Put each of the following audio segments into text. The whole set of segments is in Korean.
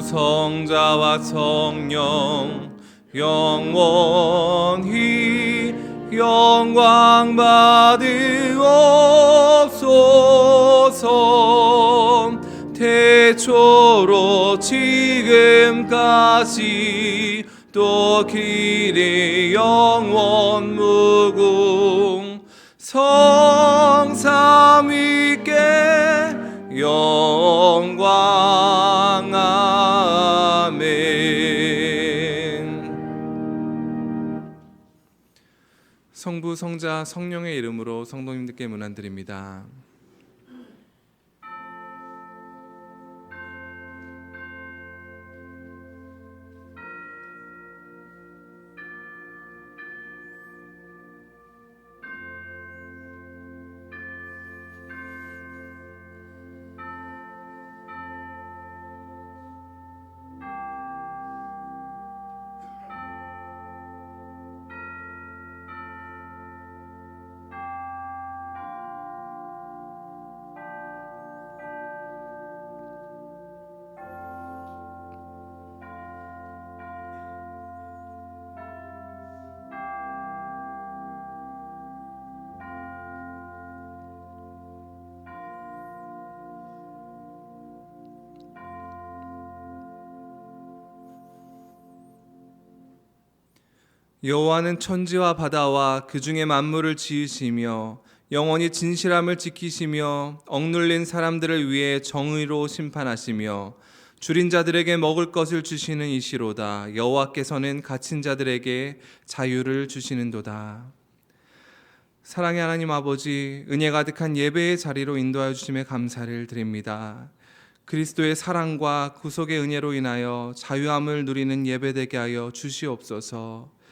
성자와 성령 영원히 영광 받으옵소서. 태초로 지금까지 또 길이 영원 무궁 성삼위께 영광. 아멘. 성부, 성자, 성령의 이름으로 성도님들께 문안드립니다. 여호와는 천지와 바다와 그 중에 만물을 지으시며 영원히 진실함을 지키시며 억눌린 사람들을 위해 정의로 심판하시며 줄인 자들에게 먹을 것을 주시는 이시로다. 여호와께서는 갇힌 자들에게 자유를 주시는도다. 사랑의 하나님 아버지, 은혜 가득한 예배의 자리로 인도하여 주심에 감사를 드립니다. 그리스도의 사랑과 구속의 은혜로 인하여 자유함을 누리는 예배되게 하여 주시옵소서.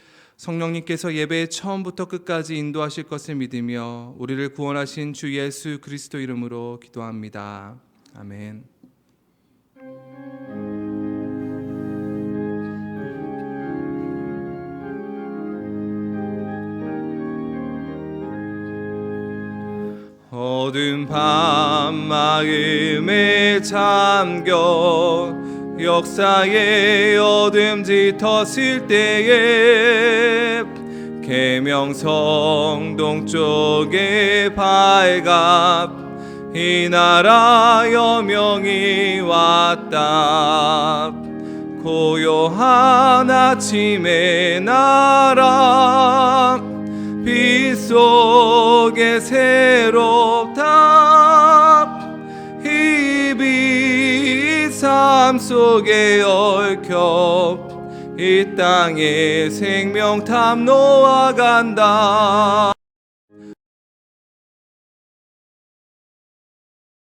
성령님께서 예배의 처음부터 끝까지 인도하실 것을 믿으며 우리를 구원하신 주 예수 그리스도 이름으로 기도합니다. 아멘. 어두운 밤 마음에 잠겨 역사의 어둠 짙었을 때에 계명성 동쪽의 발갑 이 나라 여명이 왔다. 고요한 아침의 나라 빛 속에 새롭다. 이 빛 삶 속에 얽혀 이 땅에 생명탐 놓아간다.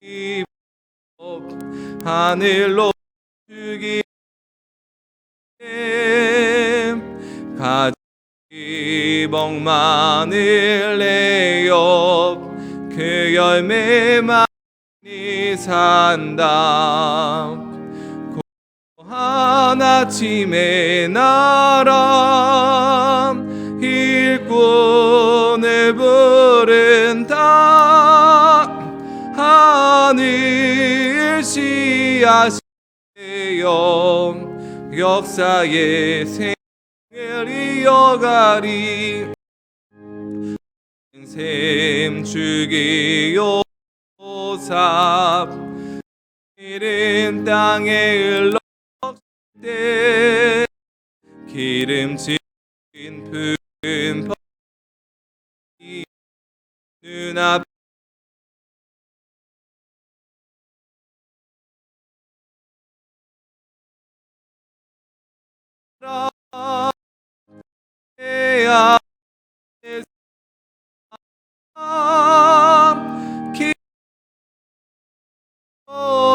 이 하늘로 주기 가지 멍만을 내어 그 열매 많이 산다. 고요한 아침의 나라 일꾼을 부른다. 하늘 씨앗이여 역사의 생을 이어가리. 샘 주기요 삽 이른 땅에 흘러 때 기름진 푸른 벌이 눈앞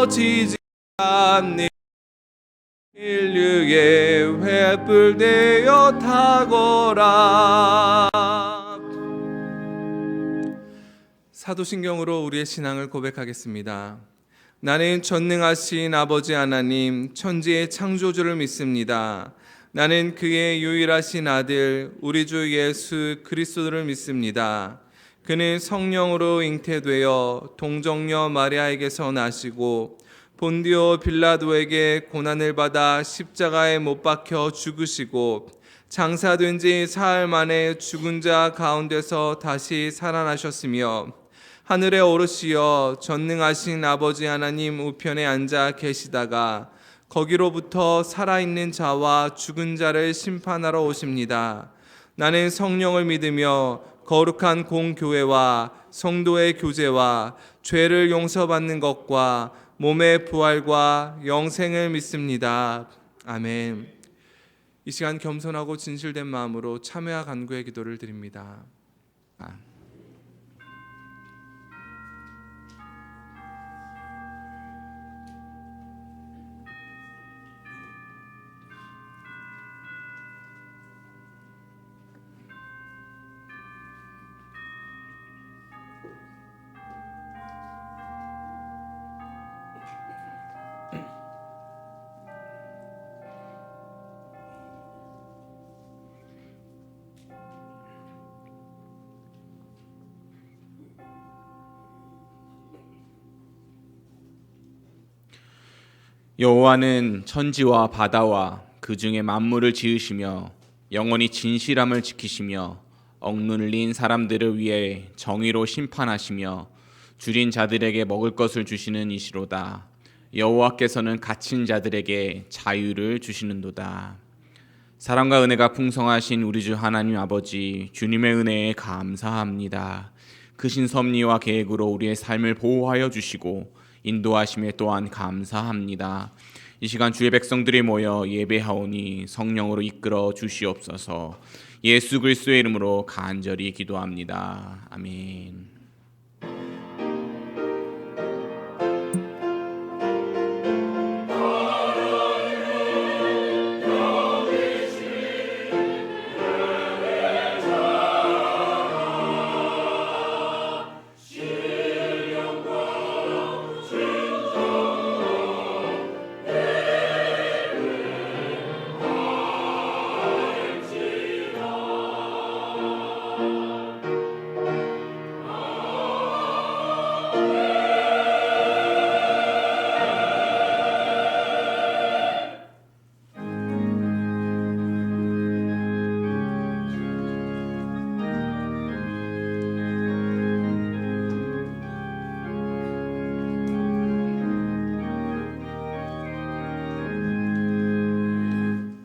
지지 않는 인류의 횃불 되어 타거라. 사도신경으로 우리의 신앙을 고백하겠습니다. 나는 전능하신 아버지 하나님 천지의 창조주를 믿습니다. 나는 그의 유일하신 아들 우리 주 예수 그리스도를 믿습니다. 그는 성령으로 잉태되어 동정녀 마리아에게서 나시고 본디오 빌라도에게 고난을 받아 십자가에 못 박혀 죽으시고 장사된 지 사흘 만에 죽은 자 가운데서 다시 살아나셨으며 하늘에 오르시어 전능하신 아버지 하나님 우편에 앉아 계시다가 거기로부터 살아있는 자와 죽은 자를 심판하러 오십니다. 나는 성령을 믿으며 거룩한 공교회와 성도의 교제와 죄를 용서받는 것과 몸의 부활과 영생을 믿습니다. 아멘. 이 시간 겸손하고 진실된 마음으로 참회와 간구의 기도를 드립니다. 여호와는 천지와 바다와 그 중에 만물을 지으시며 영원히 진실함을 지키시며 억눌린 사람들을 위해 정의로 심판하시며 줄인 자들에게 먹을 것을 주시는 이시로다. 여호와께서는 갇힌 자들에게 자유를 주시는도다. 사랑과 은혜가 풍성하신 우리 주 하나님 아버지, 주님의 은혜에 감사합니다. 크신 섭리와 계획으로 우리의 삶을 보호하여 주시고 인도하심에 또한 감사합니다. 이 시간 주의 백성들이 모여 예배하오니 성령으로 이끌어 주시옵소서. 예수 그리스도의 이름으로 간절히 기도합니다. 아멘.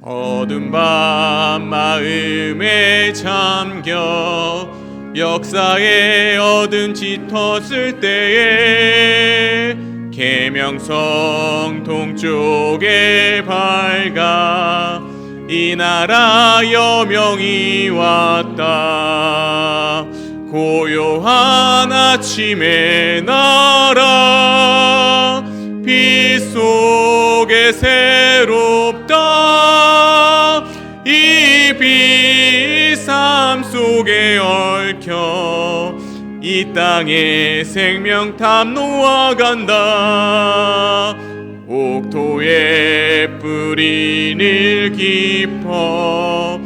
어두운 밤 마음에 잠겨 역사의 어둠 짙었을 때에 계명성 동쪽에 밝아 이 나라 여명이 왔다. 고요한 아침의 나라 빛 속에 새롭다. 이 빛 삶 속에 얽혀 이 땅에 생명탑 놓아간다. 옥토의 뿌리를 깊어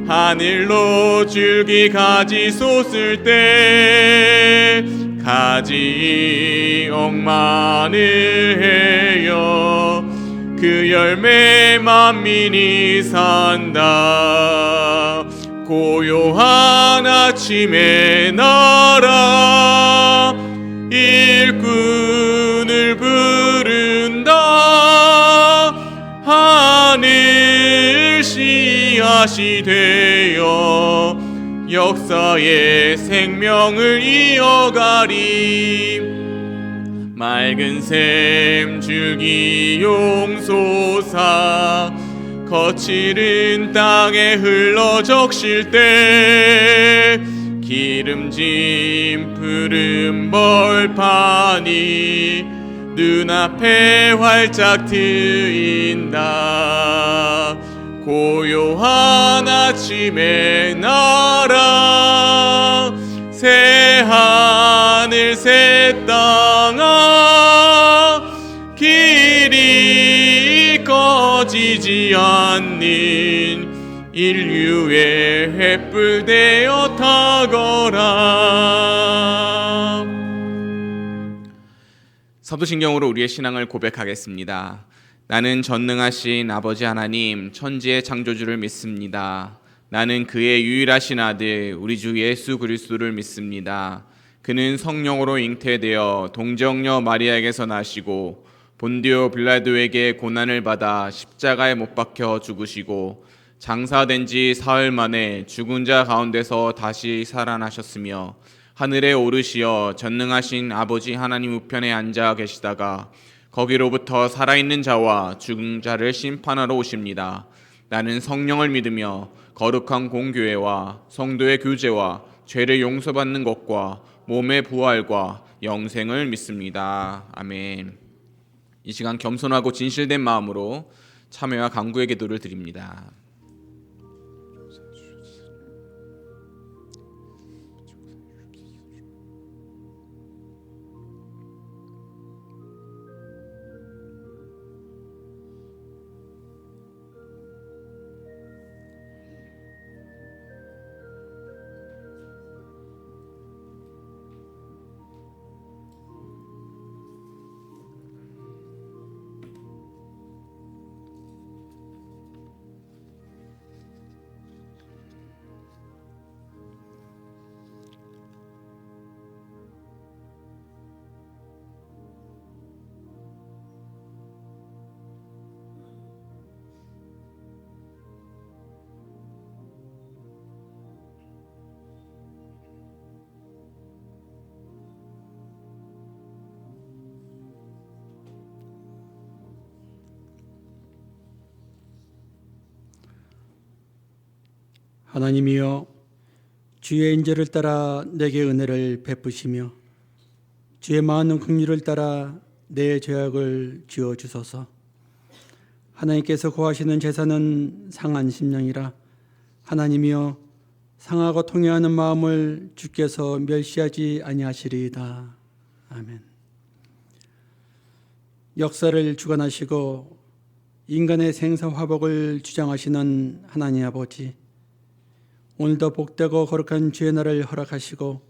하늘로 줄기 가지 솟을 때 가지 억만을 헤어 그 열매 만민이 산다. 고요한 아침의 나라 일꾼을 부른다. 하늘 씨앗이 되어 역사의 생명을 이어가리. 맑은 샘 줄기 용솟아 거칠은 땅에 흘러 적실 때 기름진 푸른 벌판이 눈앞에 활짝 트인다. 고요한 아침의 나라 새 하늘 새 땅아 길이 꺼지지 않는 인류의 횃불 되어 타거라. 사도신경으로 우리의 신앙을 고백하겠습니다. 나는 전능하신 아버지 하나님 천지의 창조주를 믿습니다. 나는 그의 유일하신 아들 우리 주 예수 그리스도를 믿습니다. 그는 성령으로 잉태되어 동정녀 마리아에게서 나시고 본디오 빌라도에게 고난을 받아 십자가에 못 박혀 죽으시고 장사된 지 사흘 만에 죽은 자 가운데서 다시 살아나셨으며 하늘에 오르시어 전능하신 아버지 하나님 우편에 앉아 계시다가 거기로부터 살아있는 자와 죽은 자를 심판하러 오십니다. 나는 성령을 믿으며 거룩한 공교회와 성도의 교제와 죄를 용서받는 것과 몸의 부활과 영생을 믿습니다. 아멘. 이 시간 겸손하고 진실된 마음으로 참회와 간구의 기도를 드립니다. 하나님이여, 주의 인재를 따라 내게 은혜를 베푸시며 주의 많은 긍휼을 따라 내 죄악을 지어 주소서. 하나님께서 구하시는 제사는 상한 심령이라. 하나님이여, 상하고 통회하는 마음을 주께서 멸시하지 아니하시리이다. 아멘. 역사를 주관하시고 인간의 생사화복을 주장하시는 하나님 아버지, 오늘도 복되고 거룩한 주의 날을 허락하시고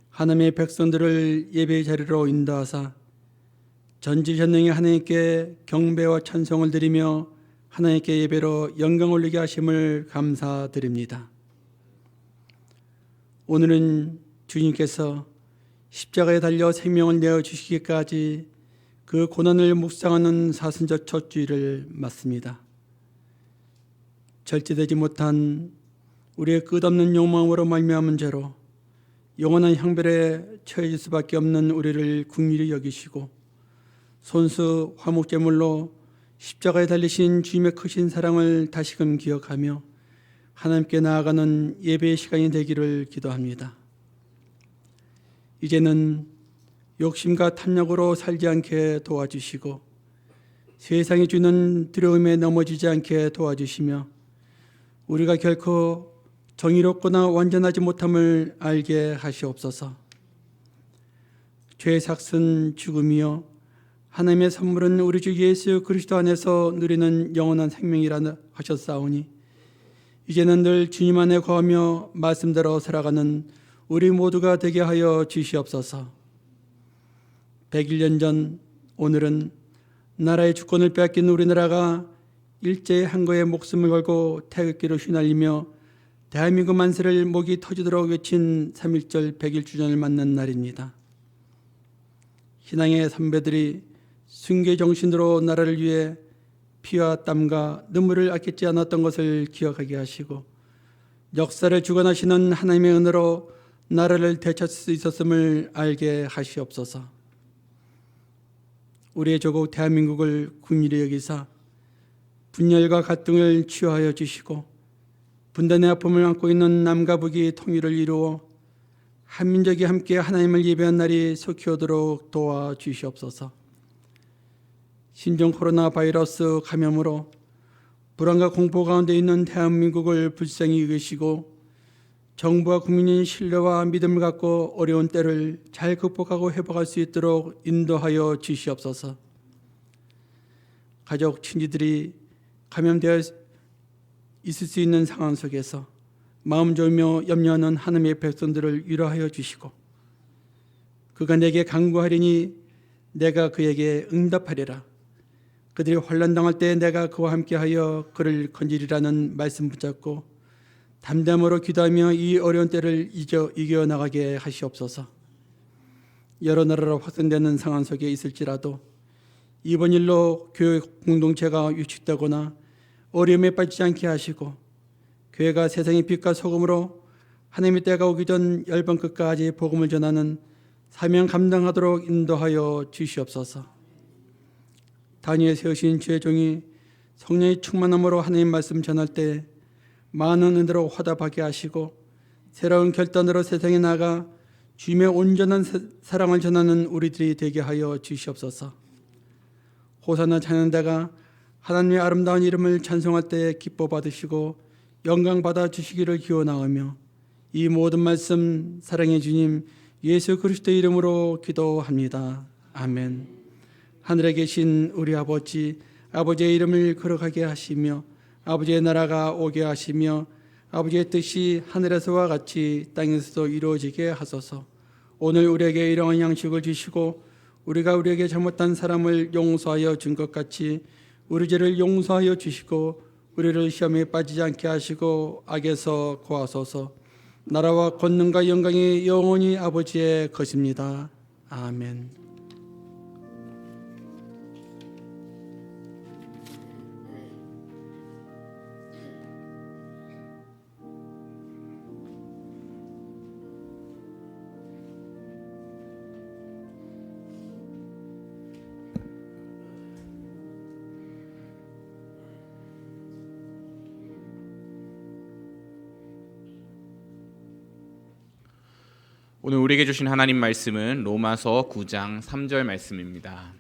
하나님의 백성들을 예배의 자리로 인도하사 전지전능의 하나님께 경배와 찬송을 드리며 하나님께 예배로 영광 올리게 하심을 감사드립니다. 오늘은 주님께서 십자가에 달려 생명을 내어주시기까지 그 고난을 묵상하는 사순절 첫 주일을 맞습니다. 절제되지 못한 우리의 끝없는 욕망으로 말미암은 죄로 영원한 형벌에 처해질 수밖에 없는 우리를 긍휼히 여기시고 손수 화목제물로 십자가에 달리신 주님의 크신 사랑을 다시금 기억하며 하나님께 나아가는 예배의 시간이 되기를 기도합니다. 이제는 욕심과 탐욕으로 살지 않게 도와주시고 세상이 주는 두려움에 넘어지지 않게 도와주시며 우리가 결코 정의롭거나 완전하지 못함을 알게 하시옵소서. 죄의 삭은 죽음이요 하나님의 선물은 우리 주 예수 그리스도 안에서 누리는 영원한 생명이라 하셨사오니 이제는 늘 주님 안에 거하며 말씀대로 살아가는 우리 모두가 되게 하여 주시옵소서. 100일 전 오늘은 나라의 주권을 빼앗긴 우리나라가 일제의 한거에 목숨을 걸고 태극기로 휘날리며 대한민국 만세를 목이 터지도록 외친 3.1절 100일 주년을 맞는 날입니다. 신앙의 선배들이 순교의 정신으로 나라를 위해 피와 땀과 눈물을 아끼지 않았던 것을 기억하게 하시고 역사를 주관하시는 하나님의 은혜로 나라를 되찾을 수 있었음을 알게 하시옵소서. 우리의 조국 대한민국을 긍휼히 여기사 분열과 갈등을 치유하여 주시고 분단의 아픔을 안고 있는 남과 북이 통일을 이루어 한민족이 함께 하나님을 예배한 날이 속히 오도록 도와주시옵소서. 신종 코로나 바이러스 감염으로 불안과 공포 가운데 있는 대한민국을 불쌍히 여기시고 정부와 국민의 신뢰와 믿음을 갖고 어려운 때를 잘 극복하고 회복할 수 있도록 인도하여 주시옵소서. 가족, 친지들이 감염되어 있을 수 있는 상황 속에서 마음 졸며 염려하는 하나님의 백성들을 위로하여 주시고 그가 내게 간구하리니 내가 그에게 응답하리라. 그들이 환난당할 때 내가 그와 함께하여 그를 건지리라는 말씀 붙잡고 담대함으로 기도하며 이 어려운 때를 이겨나가게 하시옵소서. 여러 나라로 확산되는 상황 속에 있을지라도 이번 일로 교회 공동체가 위축되거나 어려움에 빠지지 않게 하시고 교회가 세상의 빛과 소금으로 하나님의 때가 오기 전 열방 끝까지 복음을 전하는 사명 감당하도록 인도하여 주시옵소서. 단위에 세우신 주의 종이 성령의 충만함으로 하나님 말씀 전할 때 많은 은혜로 화답하게 하시고 새로운 결단으로 세상에 나가 주님의 온전한 사랑을 전하는 우리들이 되게 하여 주시옵소서. 호산나 찬양대가 하나님의 아름다운 이름을 찬송할 때 기뻐 받으시고 영광 받아 주시기를 기원하오며 이 모든 말씀 사랑의 주님 예수 그리스도의 이름으로 기도합니다. 아멘. 하늘에 계신 우리 아버지, 아버지의 이름을 거룩하게 하시며 아버지의 나라가 오게 하시며 아버지의 뜻이 하늘에서와 같이 땅에서도 이루어지게 하소서. 오늘 우리에게 일용할 양식을 주시고 우리가 우리에게 잘못한 사람을 용서하여 준 것 같이 우리 죄를 용서하여 주시고 우리를 시험에 빠지지 않게 하시고 악에서 구하소서. 나라와 권능과 영광이 영원히 아버지의 것입니다. 아멘. 오늘 우리에게 주신 하나님 말씀은 로마서 9장 3절 말씀입니다.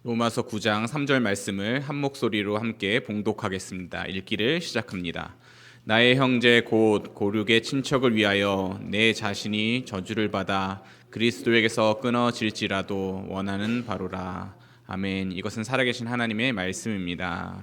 로마서 9장 3절 말씀을 한 목소리로 함께 봉독하겠습니다. 읽기를 시작합니다. 나의 형제 곧 고륙의 친척을 위하여 내 자신이 저주를 받아 그리스도에게서 끊어질지라도 원하는 바로라. 아멘. 이것은 살아계신 하나님의 말씀입니다.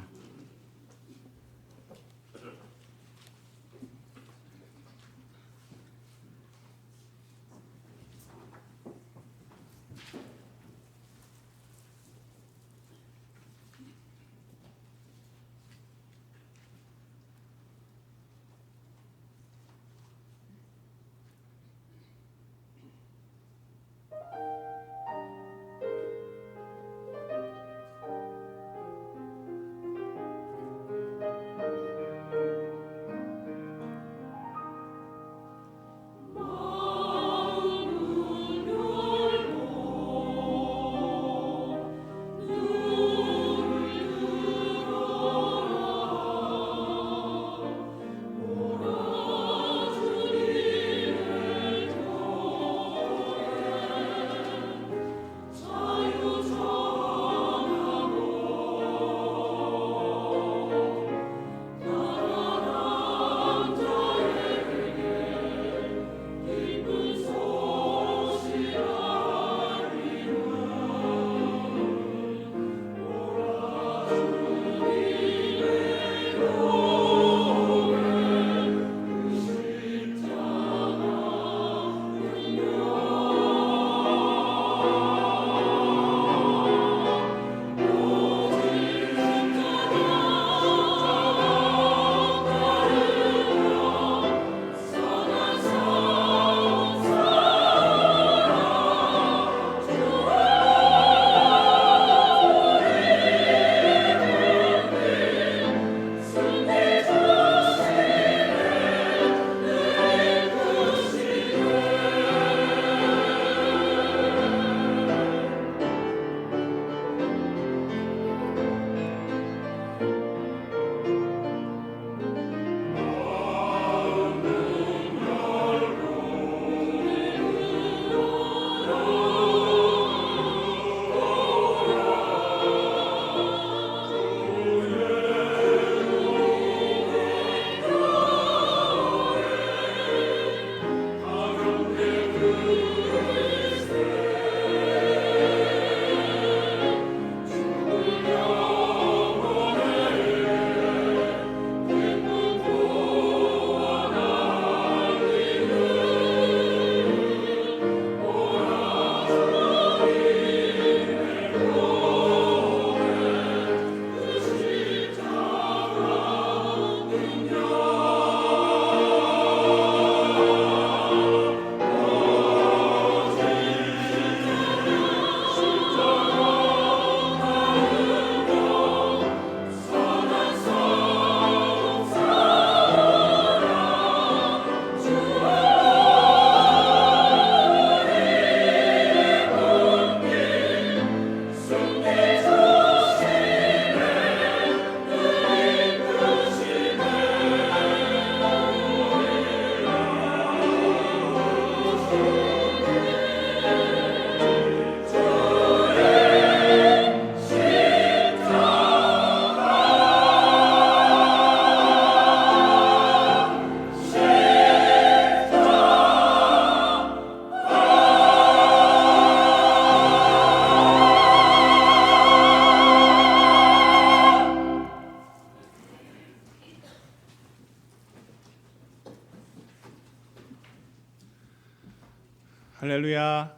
할렐루야.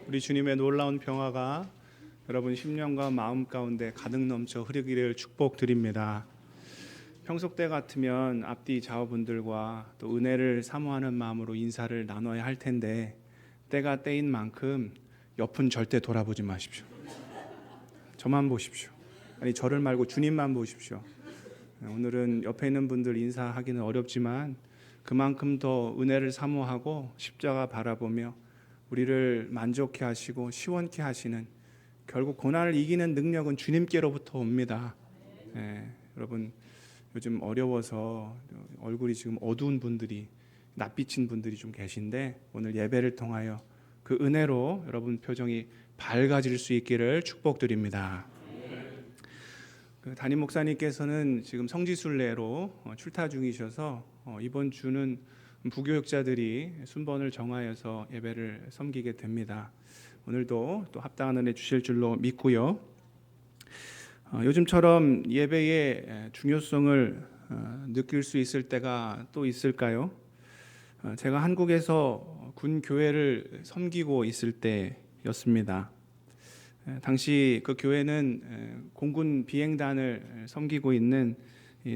우리 주님의 놀라운 평화가 여러분 심령과 마음 가운데 가득 넘쳐 흐르기를 축복드립니다. 평소 때 같으면 앞뒤 좌우분들과 또 은혜를 사모하는 마음으로 인사를 나눠야 할 텐데 때가 때인 만큼 옆은 절대 돌아보지 마십시오. 저만 보십시오. 아니 저를 말고 주님만 보십시오. 오늘은 옆에 있는 분들 인사하기는 어렵지만 그만큼 더 은혜를 사모하고 십자가 바라보며 우리를 만족해 하시고 시원케 하시는, 결국 고난을 이기는 능력은 주님께로부터 옵니다. 여러분 요즘 어려워서 얼굴이 지금 어두운 분들이, 낯비친 분들이 좀 계신데 오늘 예배를 통하여 그 은혜로 여러분 표정이 밝아질 수 있기를 축복드립니다. 그 담임 목사님께서는 지금 성지순례로 출타 중이셔서 이번 주는 부교육자들이 순번을 정하여서 예배를 섬기게 됩니다. 오늘도 또 합당한 은혜 주실 줄로 믿고요. 요즘처럼 예배의 중요성을 느낄 수 있을 때가 또 있을까요? 제가 한국에서 군 교회를 섬기고 있을 때였습니다. 당시 그 교회는 공군 비행단을 섬기고 있는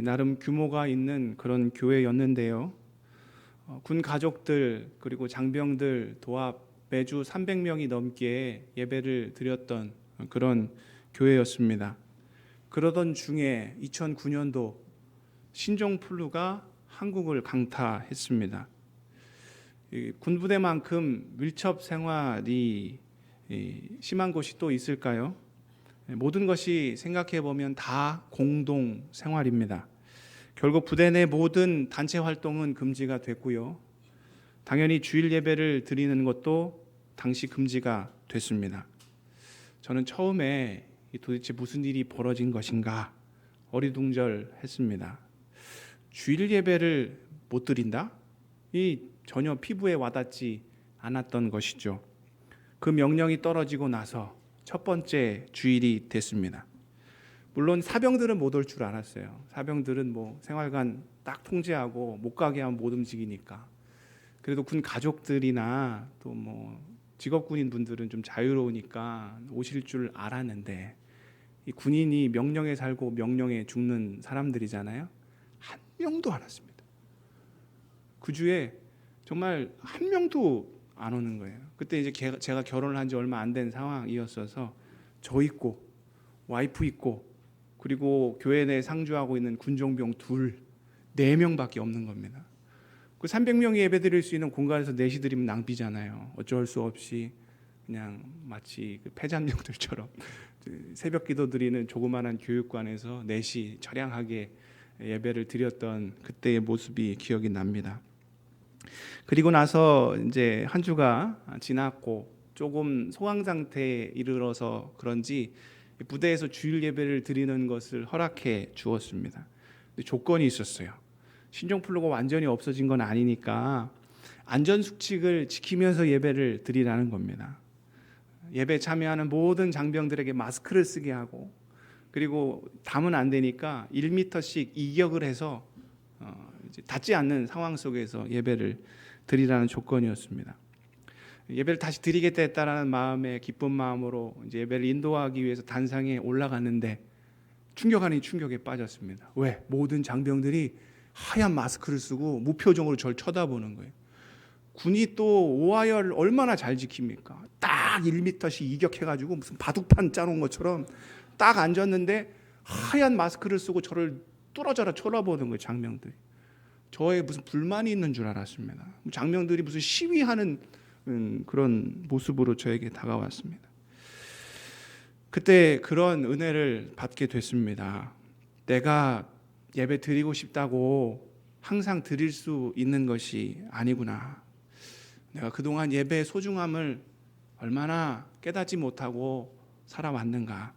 나름 규모가 있는 그런 교회였는데요. 군 가족들 그리고 장병들 도합 매주 300명이 넘게 예배를 드렸던 그런 교회였습니다. 그러던 중에 2009년도 신종플루가 한국을 강타했습니다. 군부대만큼 밀접 생활이 심한 곳이 또 있을까요? 모든 것이 생각해 보면 다 공동 생활입니다. 결국 부대 내 모든 단체 활동은 금지가 됐고요. 당연히 주일 예배를 드리는 것도 당시 금지가 됐습니다. 저는 처음에 도대체 무슨 일이 벌어진 것인가 어리둥절했습니다. 주일 예배를 못 드린다? 이 전혀 피부에 와닿지 않았던 것이죠. 그 명령이 떨어지고 나서 첫 번째 주일이 됐습니다. 물론 사병들은 못 올 줄 알았어요. 사병들은 뭐 생활관 딱 통제하고 못 가게 하면 못 움직이니까. 그래도 군 가족들이나 또 뭐 직업군인 분들은 좀 자유로우니까 오실 줄 알았는데, 이 군인이 명령에 살고 명령에 죽는 사람들이잖아요. 한 명도 안 왔습니다. 그 주에 정말 한 명도 안 오는 거예요. 그때 이제 제가 결혼을 한 지 얼마 안 된 상황이었어서 저 있고 와이프 있고 그리고 교회 내 상주하고 있는 군종병 4명밖에 없는 겁니다. 그 300명이 예배드릴 수 있는 공간에서 4시 드리면 낭비잖아요. 어쩔 수 없이 그냥 마치 그 폐잔령들처럼 새벽 기도 드리는 조그마한 교육관에서 4시 처량하게 예배를 드렸던 그때의 모습이 기억이 납니다. 그리고 나서 이제 한 주가 지났고 조금 소강 상태에 이르러서 그런지 부대에서 주일 예배를 드리는 것을 허락해 주었습니다. 근데 조건이 있었어요. 신종플루가 완전히 없어진 건 아니니까 안전 수칙을 지키면서 예배를 드리라는 겁니다. 예배 참여하는 모든 장병들에게 마스크를 쓰게 하고, 그리고 담은 안 되니까 1m씩 이격을 해서 이제 닿지 않는 상황 속에서 예배를 드리라는 조건이었습니다. 예배를 다시 드리겠다 했다라는 마음에 기쁜 마음으로 이제 예배를 인도하기 위해서 단상에 올라갔는데 충격 아닌 충격에 빠졌습니다. 왜? 모든 장병들이 하얀 마스크를 쓰고 무표정으로 저를 쳐다보는 거예요. 군이 또 오하열 얼마나 잘 지킵니까? 딱 1m씩 이격해가지고 무슨 바둑판 짜놓은 것처럼 딱 앉았는데 하얀 마스크를 쓰고 저를 뚫어져라 쳐다보는 거예요. 장병들이. 저에 무슨 불만이 있는 줄 알았습니다. 장병들이 무슨 시위하는 그런 모습으로 저에게 다가왔습니다. 그때 그런 은혜를 받게 됐습니다. 내가 예배 드리고 싶다고 항상 드릴 수 있는 것이 아니구나. 내가 그동안 예배의 소중함을 얼마나 깨닫지 못하고 살아왔는가.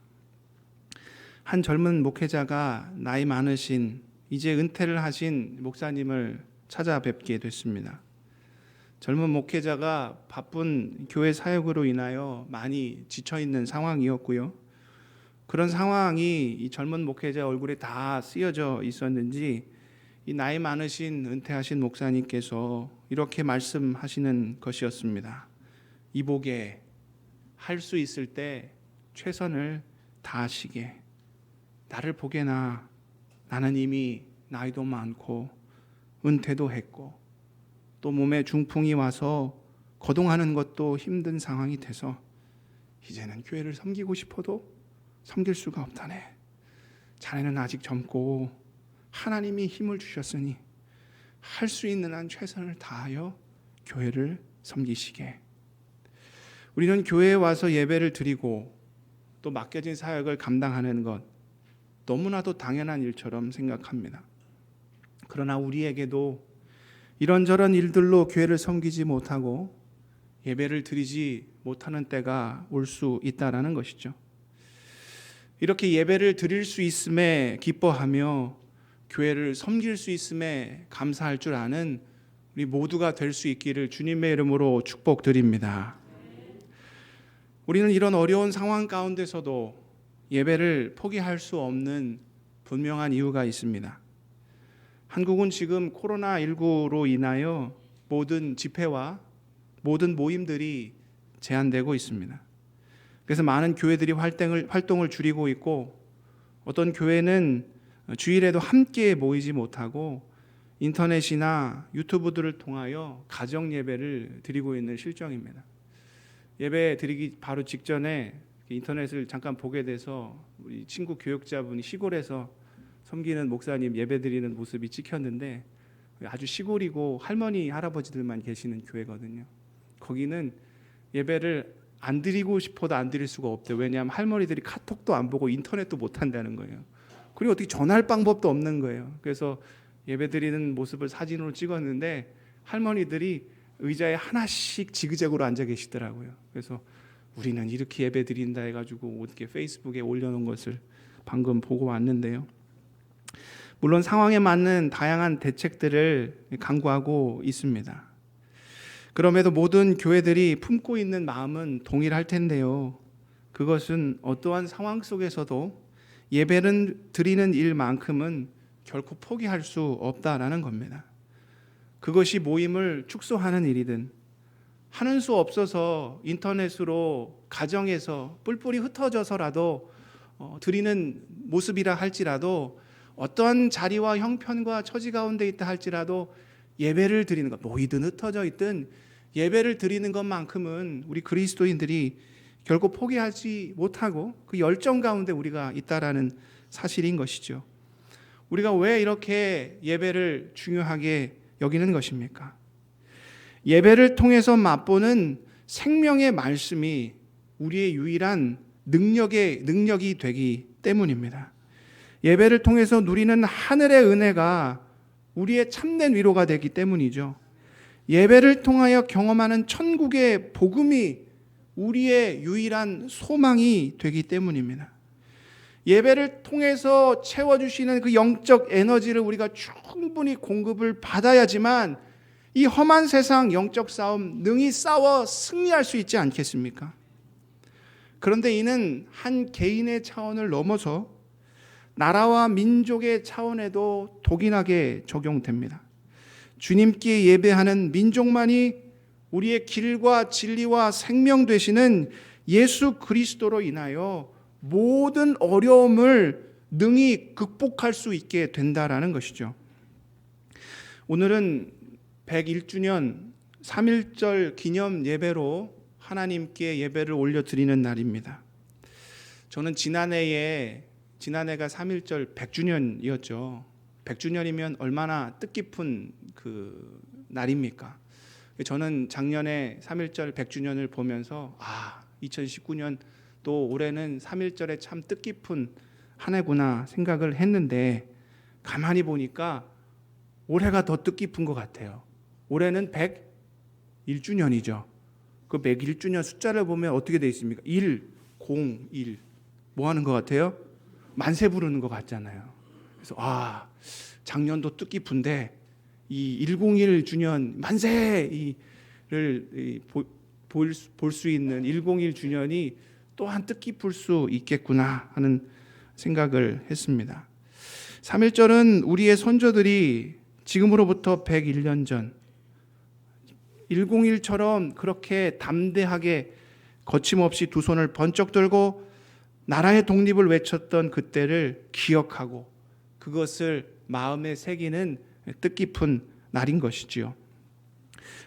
한 젊은 목회자가 나이 많으신 이제 은퇴를 하신 목사님을 찾아뵙게 됐습니다. 젊은 목회자가 바쁜 교회 사역으로 인하여 많이 지쳐있는 상황이었고요. 그런 상황이 이 젊은 목회자 얼굴에 다 쓰여져 있었는지 이 나이 많으신 은퇴하신 목사님께서 이렇게 말씀하시는 것이었습니다. 이복에 할 수 있을 때 최선을 다하시게. 나를 보게나 나는 이미 나이도 많고 은퇴도 했고 또 몸에 중풍이 와서 거동하는 것도 힘든 상황이 돼서 이제는 교회를 섬기고 싶어도 섬길 수가 없다네. 자네는 아직 젊고 하나님이 힘을 주셨으니 할 수 있는 한 최선을 다하여 교회를 섬기시게. 우리는 교회에 와서 예배를 드리고 또 맡겨진 사역을 감당하는 것 너무나도 당연한 일처럼 생각합니다. 그러나 우리에게도 이런저런 일들로 교회를 섬기지 못하고 예배를 드리지 못하는 때가 올 수 있다라는 것이죠. 이렇게 예배를 드릴 수 있음에 기뻐하며 교회를 섬길 수 있음에 감사할 줄 아는 우리 모두가 될 수 있기를 주님의 이름으로 축복드립니다. 우리는 이런 어려운 상황 가운데서도 예배를 포기할 수 없는 분명한 이유가 있습니다. 한국은 지금 코로나19로 인하여 모든 집회와 모든 모임들이 제한되고 있습니다. 그래서 많은 교회들이 활동을 줄이고 있고 어떤 교회는 주일에도 함께 모이지 못하고 인터넷이나 유튜브들을 통하여 가정 예배를 드리고 있는 실정입니다. 예배 드리기 바로 직전에 인터넷을 잠깐 보게 돼서 우리 친구 교육자분이 시골에서 섬기는 목사님 예배 드리는 모습이 찍혔는데 아주 시골이고 할머니 할아버지들만 계시는 교회거든요. 거기는 예배를 안 드리고 싶어도 안 드릴 수가 없대요. 왜냐하면 할머니들이 카톡도 안 보고 인터넷도 못 한다는 거예요. 그리고 어떻게 전화할 방법도 없는 거예요. 그래서 예배 드리는 모습을 사진으로 찍었는데 할머니들이 의자에 하나씩 지그재그로 앉아 계시더라고요. 그래서 우리는 이렇게 예배 드린다 해가지고 어떻게 페이스북에 올려놓은 것을 방금 보고 왔는데요. 물론 상황에 맞는 다양한 대책들을 강구하고 있습니다. 그럼에도 모든 교회들이 품고 있는 마음은 동일할 텐데요. 그것은 어떠한 상황 속에서도 예배를 드리는 일만큼은 결코 포기할 수 없다라는 겁니다. 그것이 모임을 축소하는 일이든 하는 수 없어서 인터넷으로 가정에서 뿔뿔이 흩어져서라도 드리는 모습이라 할지라도 어떠한 자리와 형편과 처지 가운데 있다 할지라도 예배를 드리는 것, 모이든 흩어져 있든 예배를 드리는 것만큼은 우리 그리스도인들이 결코 포기하지 못하고 그 열정 가운데 우리가 있다라는 사실인 것이죠. 우리가 왜 이렇게 예배를 중요하게 여기는 것입니까? 예배를 통해서 맛보는 생명의 말씀이 우리의 유일한 능력이 되기 때문입니다. 예배를 통해서 누리는 하늘의 은혜가 우리의 참된 위로가 되기 때문이죠. 예배를 통하여 경험하는 천국의 복음이 우리의 유일한 소망이 되기 때문입니다. 예배를 통해서 채워주시는 그 영적 에너지를 우리가 충분히 공급을 받아야지만 이 험한 세상 영적 싸움 능히 싸워 승리할 수 있지 않겠습니까? 그런데 이는 한 개인의 차원을 넘어서 나라와 민족의 차원에도 독인하게 적용됩니다. 주님께 예배하는 민족만이 우리의 길과 진리와 생명 되시는 예수 그리스도로 인하여 모든 어려움을 능히 극복할 수 있게 된다라는 것이죠. 오늘은 101주년 3.1절 기념 예배로 하나님께 예배를 올려드리는 날입니다. 저는 지난해가 3.1절 100주년이었죠. 100주년이면 얼마나 뜻깊은 그 날입니까? 저는 작년에 3.1절 100주년을 보면서 2019년 또 올해는 3.1절에 참 뜻깊은 한 해구나 생각을 했는데 가만히 보니까 올해가 더 뜻깊은 것 같아요. 올해는 101주년이죠. 그 101주년 숫자를 보면 어떻게 되어 있습니까? 101. 뭐 하는 것 같아요? 만세 부르는 것 같잖아요. 그래서 작년도 뜻깊은데 이 101주년 만세를 볼 수 있는 101주년이 또한 뜻깊을 수 있겠구나 하는 생각을 했습니다. 3.1절은 우리의 선조들이 지금으로부터 101년 전 101처럼 그렇게 담대하게 거침없이 두 손을 번쩍 들고 나라의 독립을 외쳤던 그때를 기억하고 그것을 마음에 새기는 뜻깊은 날인 것이지요.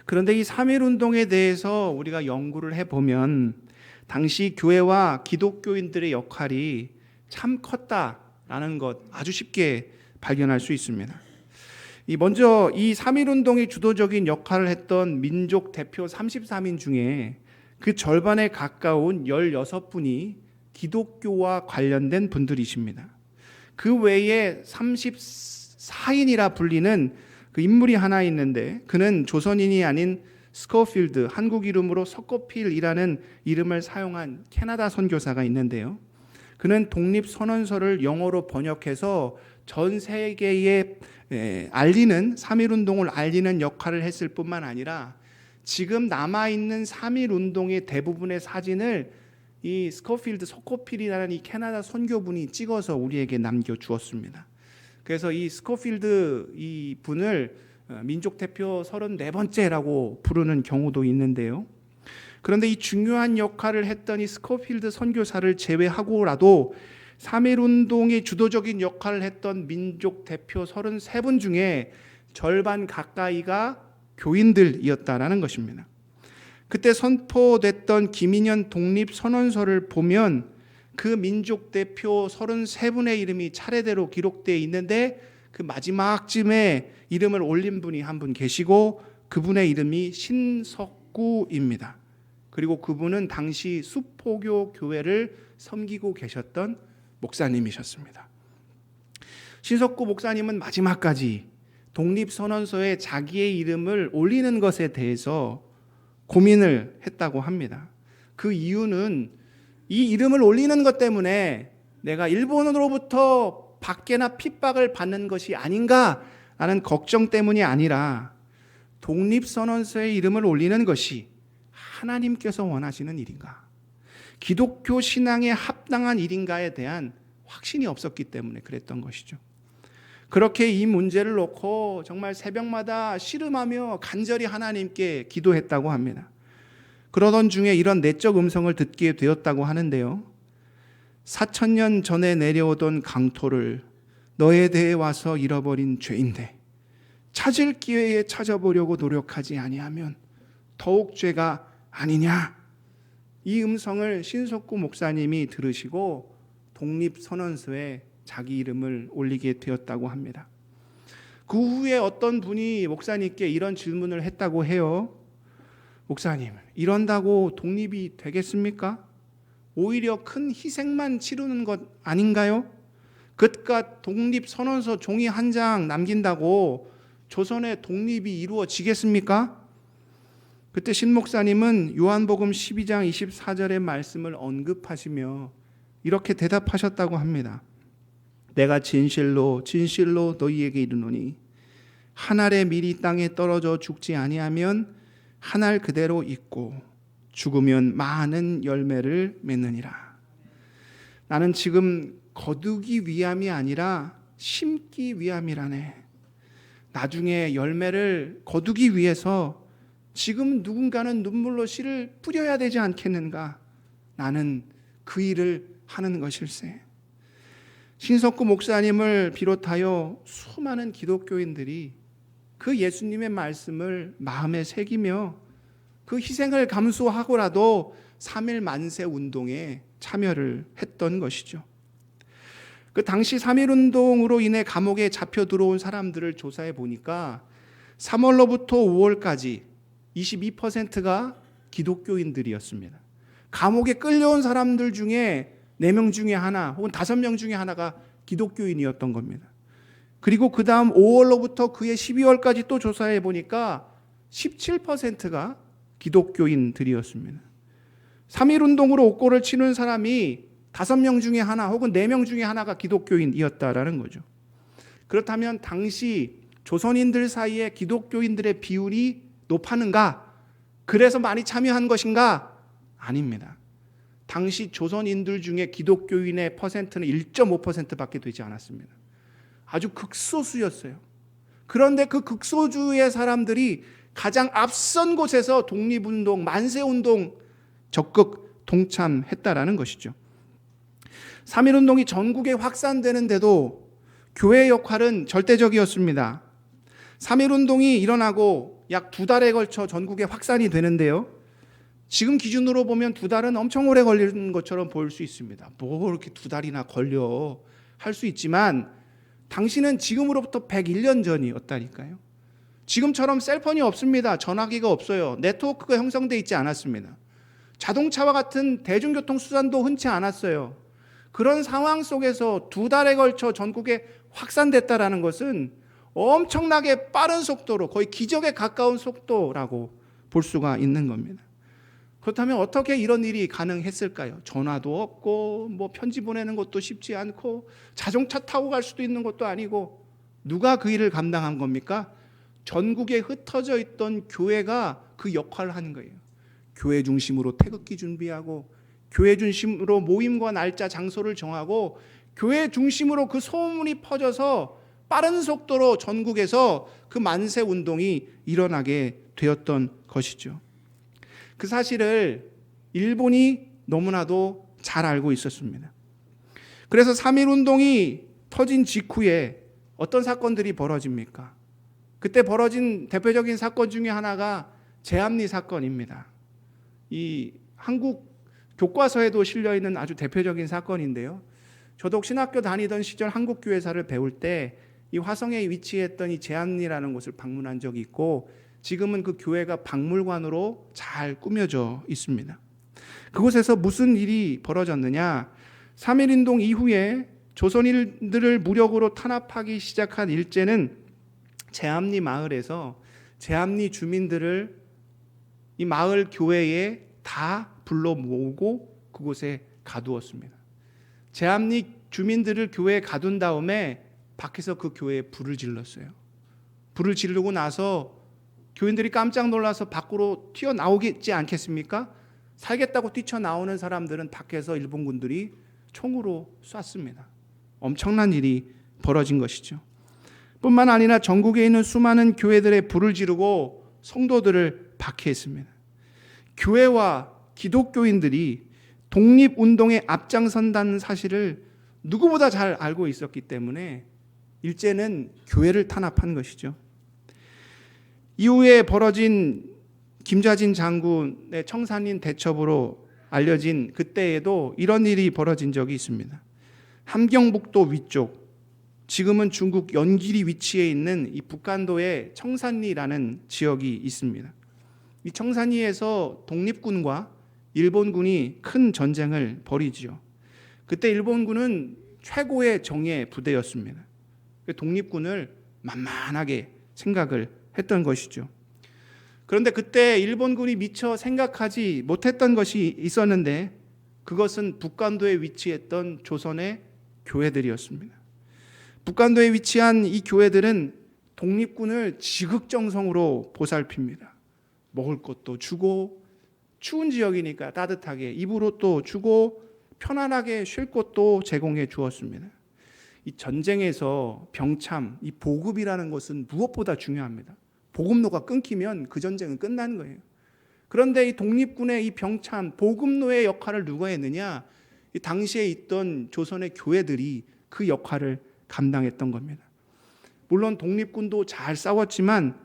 그런데 이 3.1운동에 대해서 우리가 연구를 해보면 당시 교회와 기독교인들의 역할이 참 컸다라는 것 아주 쉽게 발견할 수 있습니다. 먼저 이 3.1운동의 주도적인 역할을 했던 민족 대표 33인 중에 그 절반에 가까운 16분이 기독교와 관련된 분들이십니다. 그 외에 34인이라 불리는 그 인물이 하나 있는데 그는 조선인이 아닌 스코필드, 한국 이름으로 서코필이라는 이름을 사용한 캐나다 선교사가 있는데요. 그는 독립선언서를 영어로 번역해서 전 세계에 알리는 3.1운동을 알리는 역할을 했을 뿐만 아니라 지금 남아있는 3.1운동의 대부분의 사진을 이 스코필드, 서코필이라는 이 캐나다 선교분이 찍어서 우리에게 남겨주었습니다. 그래서 이 스코필드 이 분을 민족 대표 34번째라고 부르는 경우도 있는데요. 그런데 이 중요한 역할을 했던 이 스코필드 선교사를 제외하고라도 3.1운동의 주도적인 역할을 했던 민족 대표 33분 중에 절반 가까이가 교인들이었다라는 것입니다. 그때 선포됐던 김인현 독립선언서를 보면 그 민족 대표 33분의 이름이 차례대로 기록되어 있는데 그 마지막쯤에 이름을 올린 분이 한 분 계시고 그분의 이름이 신석구입니다. 그리고 그분은 당시 수포교 교회를 섬기고 계셨던 목사님이셨습니다. 신석구 목사님은 마지막까지 독립선언서에 자기의 이름을 올리는 것에 대해서 고민을 했다고 합니다. 그 이유는 이 이름을 올리는 것 때문에 내가 일본으로부터 박해나 핍박을 받는 것이 아닌가라는 걱정 때문이 아니라 독립선언서에 이름을 올리는 것이 하나님께서 원하시는 일인가, 기독교 신앙에 합당한 일인가에 대한 확신이 없었기 때문에 그랬던 것이죠. 그렇게 이 문제를 놓고 정말 새벽마다 씨름하며 간절히 하나님께 기도했다고 합니다. 그러던 중에 이런 내적 음성을 듣게 되었다고 하는데요. 4,000년 전에 내려오던 강토를 너에 대해 와서 잃어버린 죄인데 찾을 기회에 찾아보려고 노력하지 아니하면 더욱 죄가 아니냐. 이 음성을 신석구 목사님이 들으시고 독립선언서에 자기 이름을 올리게 되었다고 합니다. 그 후에 어떤 분이 목사님께 이런 질문을 했다고 해요. 목사님, 이런다고 독립이 되겠습니까? 오히려 큰 희생만 치르는 것 아닌가요? 그깟 독립선언서 종이 한 장 남긴다고 조선의 독립이 이루어지겠습니까? 그때 신 목사님은 요한복음 12장 24절의 말씀을 언급하시며 이렇게 대답하셨다고 합니다. 내가 진실로 진실로 너희에게 이르노니 한 알의 밀이 땅에 떨어져 죽지 아니하면 한 알 그대로 있고 죽으면 많은 열매를 맺느니라. 나는 지금 거두기 위함이 아니라 심기 위함이라네. 나중에 열매를 거두기 위해서 지금 누군가는 눈물로 씨를 뿌려야 되지 않겠는가? 나는 그 일을 하는 것일세. 신석구 목사님을 비롯하여 수많은 기독교인들이 그 예수님의 말씀을 마음에 새기며 그 희생을 감수하고라도 3.1 만세 운동에 참여를 했던 것이죠. 그 당시 3.1 운동으로 인해 감옥에 잡혀 들어온 사람들을 조사해 보니까 3월로부터 5월까지 22%가 기독교인들이었습니다. 감옥에 끌려온 사람들 중에 4명 중에 하나 혹은 5명 중에 하나가 기독교인이었던 겁니다. 그리고 그 다음 5월로부터 그해 12월까지 또 조사해 보니까 17%가 기독교인들이었습니다. 3.1 운동으로 옥고를 치는 사람이 5명 중에 하나 혹은 4명 중에 하나가 기독교인이었다라는 거죠. 그렇다면 당시 조선인들 사이에 기독교인들의 비율이 높았는가? 그래서 많이 참여한 것인가? 아닙니다. 당시 조선인들 중에 기독교인의 퍼센트는 1.5%밖에 되지 않았습니다. 아주 극소수였어요. 그런데 그 극소수의 사람들이 가장 앞선 곳에서 독립운동, 만세운동 적극 동참했다라는 것이죠. 3.1운동이 전국에 확산되는데도 교회의 역할은 절대적이었습니다. 3.1운동이 일어나고 약 2달에 걸쳐 전국에 확산이 되는데요. 지금 기준으로 보면 2달은 엄청 오래 걸리는 것처럼 보일 수 있습니다. 뭐 이렇게 2달이나 걸려 할 수 있지만 당시는 지금으로부터 101년 전이었다니까요. 지금처럼 셀폰이 없습니다. 전화기가 없어요. 네트워크가 형성되어 있지 않았습니다. 자동차와 같은 대중교통 수단도 흔치 않았어요. 그런 상황 속에서 2달에 걸쳐 전국에 확산됐다라는 것은 엄청나게 빠른 속도로, 거의 기적에 가까운 속도라고 볼 수가 있는 겁니다. 그렇다면 어떻게 이런 일이 가능했을까요? 전화도 없고 뭐 편지 보내는 것도 쉽지 않고 자동차 타고 갈 수도 있는 것도 아니고 누가 그 일을 감당한 겁니까? 전국에 흩어져 있던 교회가 그 역할을 하는 거예요. 교회 중심으로 태극기 준비하고 교회 중심으로 모임과 날짜 장소를 정하고 교회 중심으로 그 소문이 퍼져서 빠른 속도로 전국에서 그 만세 운동이 일어나게 되었던 것이죠. 그 사실을 일본이 너무나도 잘 알고 있었습니다. 그래서 3.1운동이 터진 직후에 어떤 사건들이 벌어집니까? 그때 벌어진 대표적인 사건 중에 하나가 제암리 사건입니다. 이 한국 교과서에도 실려있는 아주 대표적인 사건인데요. 저도 혹 신학교 다니던 시절 한국교회사를 배울 때 이 화성에 위치했던 이 제암리라는 곳을 방문한 적이 있고 지금은 그 교회가 박물관으로 잘 꾸며져 있습니다. 그곳에서 무슨 일이 벌어졌느냐? 3.1운동 이후에 조선인들을 무력으로 탄압하기 시작한 일제는 제암리 마을에서 제암리 주민들을 이 마을 교회에 다 불러 모으고 그곳에 가두었습니다. 제암리 주민들을 교회에 가둔 다음에 밖에서 그 교회에 불을 질렀어요. 불을 지르고 나서 교인들이 깜짝 놀라서 밖으로 튀어나오겠지 않겠습니까? 살겠다고 뛰쳐나오는 사람들은 밖에서 일본군들이 총으로 쐈습니다. 엄청난 일이 벌어진 것이죠. 뿐만 아니라 전국에 있는 수많은 교회들에 불을 지르고 성도들을 박해했습니다. 교회와 기독교인들이 독립운동에 앞장선다는 사실을 누구보다 잘 알고 있었기 때문에 일제는 교회를 탄압한 것이죠. 이후에 벌어진 김좌진 장군의 청산리 대첩으로 알려진 그때에도 이런 일이 벌어진 적이 있습니다. 함경북도 위쪽, 지금은 중국 연길이 위치해 있는 이 북한도의 청산리라는 지역이 있습니다. 이 청산리에서 독립군과 일본군이 큰 전쟁을 벌이지요. 그때 일본군은 최고의 정예 부대였습니다. 독립군을 만만하게 생각을 했던 것이죠. 그런데 그때 일본군이 미처 생각하지 못했던 것이 있었는데 그것은 북간도에 위치했던 조선의 교회들이었습니다. 북간도에 위치한 이 교회들은 독립군을 지극정성으로 보살핍니다. 먹을 것도 주고 추운 지역이니까 따뜻하게 입을 옷도 주고 편안하게 쉴 곳도 제공해 주었습니다. 이 전쟁에서 병참, 이 보급이라는 것은 무엇보다 중요합니다. 보급로가 끊기면 그 전쟁은 끝나는 거예요. 그런데 이 독립군의 이 병참, 보급로의 역할을 누가 했느냐? 이 당시에 있던 조선의 교회들이 그 역할을 감당했던 겁니다. 물론 독립군도 잘 싸웠지만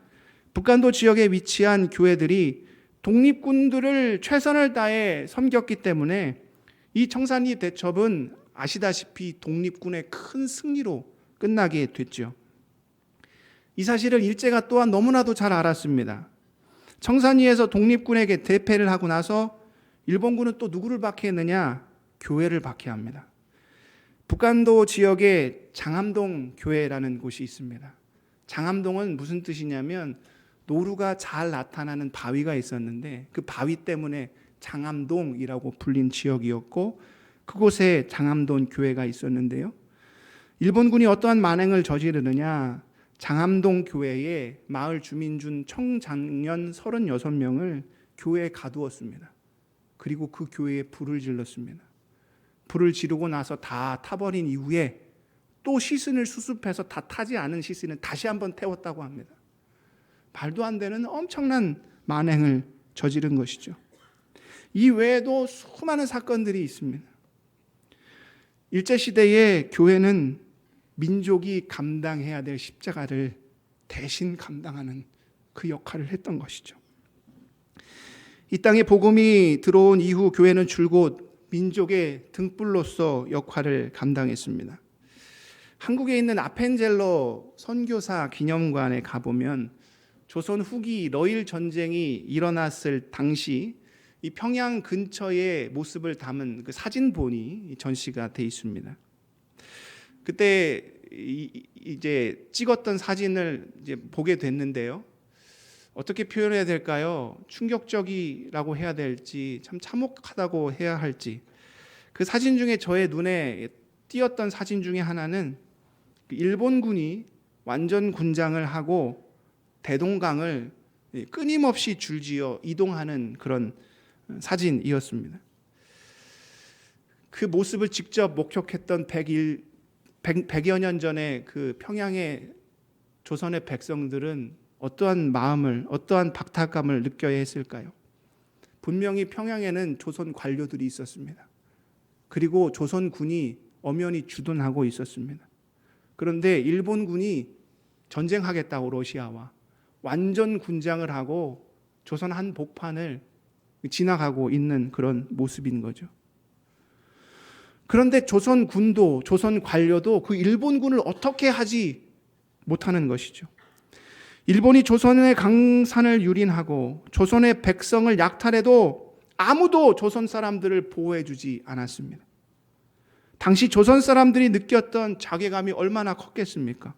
북간도 지역에 위치한 교회들이 독립군들을 최선을 다해 섬겼기 때문에 이 청산리 대첩은 아시다시피 독립군의 큰 승리로 끝나게 됐죠. 이 사실을 일제가 또한 너무나도 잘 알았습니다. 청산리에서 독립군에게 대패를 하고 나서 일본군은 또 누구를 박해했느냐? 교회를 박해합니다. 북간도 지역에 장암동 교회라는 곳이 있습니다. 장암동은 무슨 뜻이냐면 노루가 잘 나타나는 바위가 있었는데 그 바위 때문에 장암동이라고 불린 지역이었고 그곳에 장암동 교회가 있었는데요. 일본군이 어떠한 만행을 저지르느냐? 장암동 교회에 마을 주민 중 청장년 36명을 교회에 가두었습니다. 그리고 그 교회에 불을 질렀습니다. 불을 지르고 나서 다 타버린 이후에 또 시신을 수습해서 다 타지 않은 시신은 다시 한번 태웠다고 합니다. 말도 안 되는 엄청난 만행을 저지른 것이죠. 이 외에도 수많은 사건들이 있습니다. 일제시대에 교회는 민족이 감당해야 될 십자가를 대신 감당하는 그 역할을 했던 것이죠. 이 땅에 복음이 들어온 이후 교회는 줄곧 민족의 등불로서 역할을 감당했습니다. 한국에 있는 아펜젤러 선교사 기념관에 가보면 조선 후기 러일 전쟁이 일어났을 당시 이 평양 근처의 모습을 담은 그 사진본이 전시가 돼 있습니다. 그때 이제 찍었던 사진을 이제 보게 됐는데요. 어떻게 표현해야 될까요? 충격적이라고 해야 될지, 참 참혹하다고 해야 할지. 그 사진 중에 저의 눈에 띄었던 사진 중에 하나는 일본군이 완전 군장을 하고 대동강을 끊임없이 줄지어 이동하는 그런 사진이었습니다. 그 모습을 직접 목격했던 100여 년 전에 그 평양의 조선의 백성들은 어떠한 마음을, 어떠한 박탈감을 느껴야 했을까요? 분명히 평양에는 조선 관료들이 있었습니다. 그리고 조선군이 엄연히 주둔하고 있었습니다. 그런데 일본군이 전쟁하겠다고 러시아와 완전 군장을 하고 조선 한복판을 지나가고 있는 그런 모습인 거죠. 그런데 조선군도, 조선 관료도 그 일본군을 어떻게 하지 못하는 것이죠. 일본이 조선의 강산을 유린하고 조선의 백성을 약탈해도 아무도 조선 사람들을 보호해 주지 않았습니다. 당시 조선 사람들이 느꼈던 자괴감이 얼마나 컸겠습니까?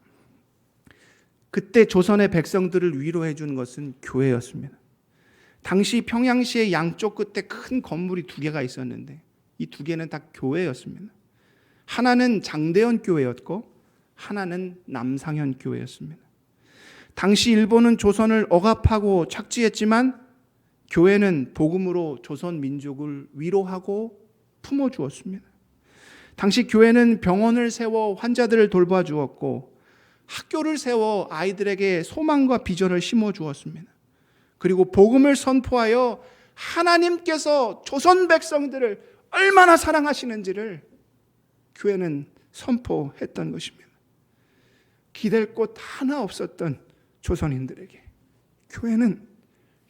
그때 조선의 백성들을 위로해 준 것은 교회였습니다. 당시 평양시의 양쪽 끝에 큰 건물이 2개가 있었는데 이 2개는 다 교회였습니다. 하나는 장대현 교회였고 하나는 남상현 교회였습니다. 당시 일본은 조선을 억압하고 착지했지만 교회는 복음으로 조선 민족을 위로하고 품어주었습니다. 당시 교회는 병원을 세워 환자들을 돌봐주었고 학교를 세워 아이들에게 소망과 비전을 심어주었습니다. 그리고 복음을 선포하여 하나님께서 조선 백성들을 얼마나 사랑하시는지를 교회는 선포했던 것입니다. 기댈 곳 하나 없었던 조선인들에게 교회는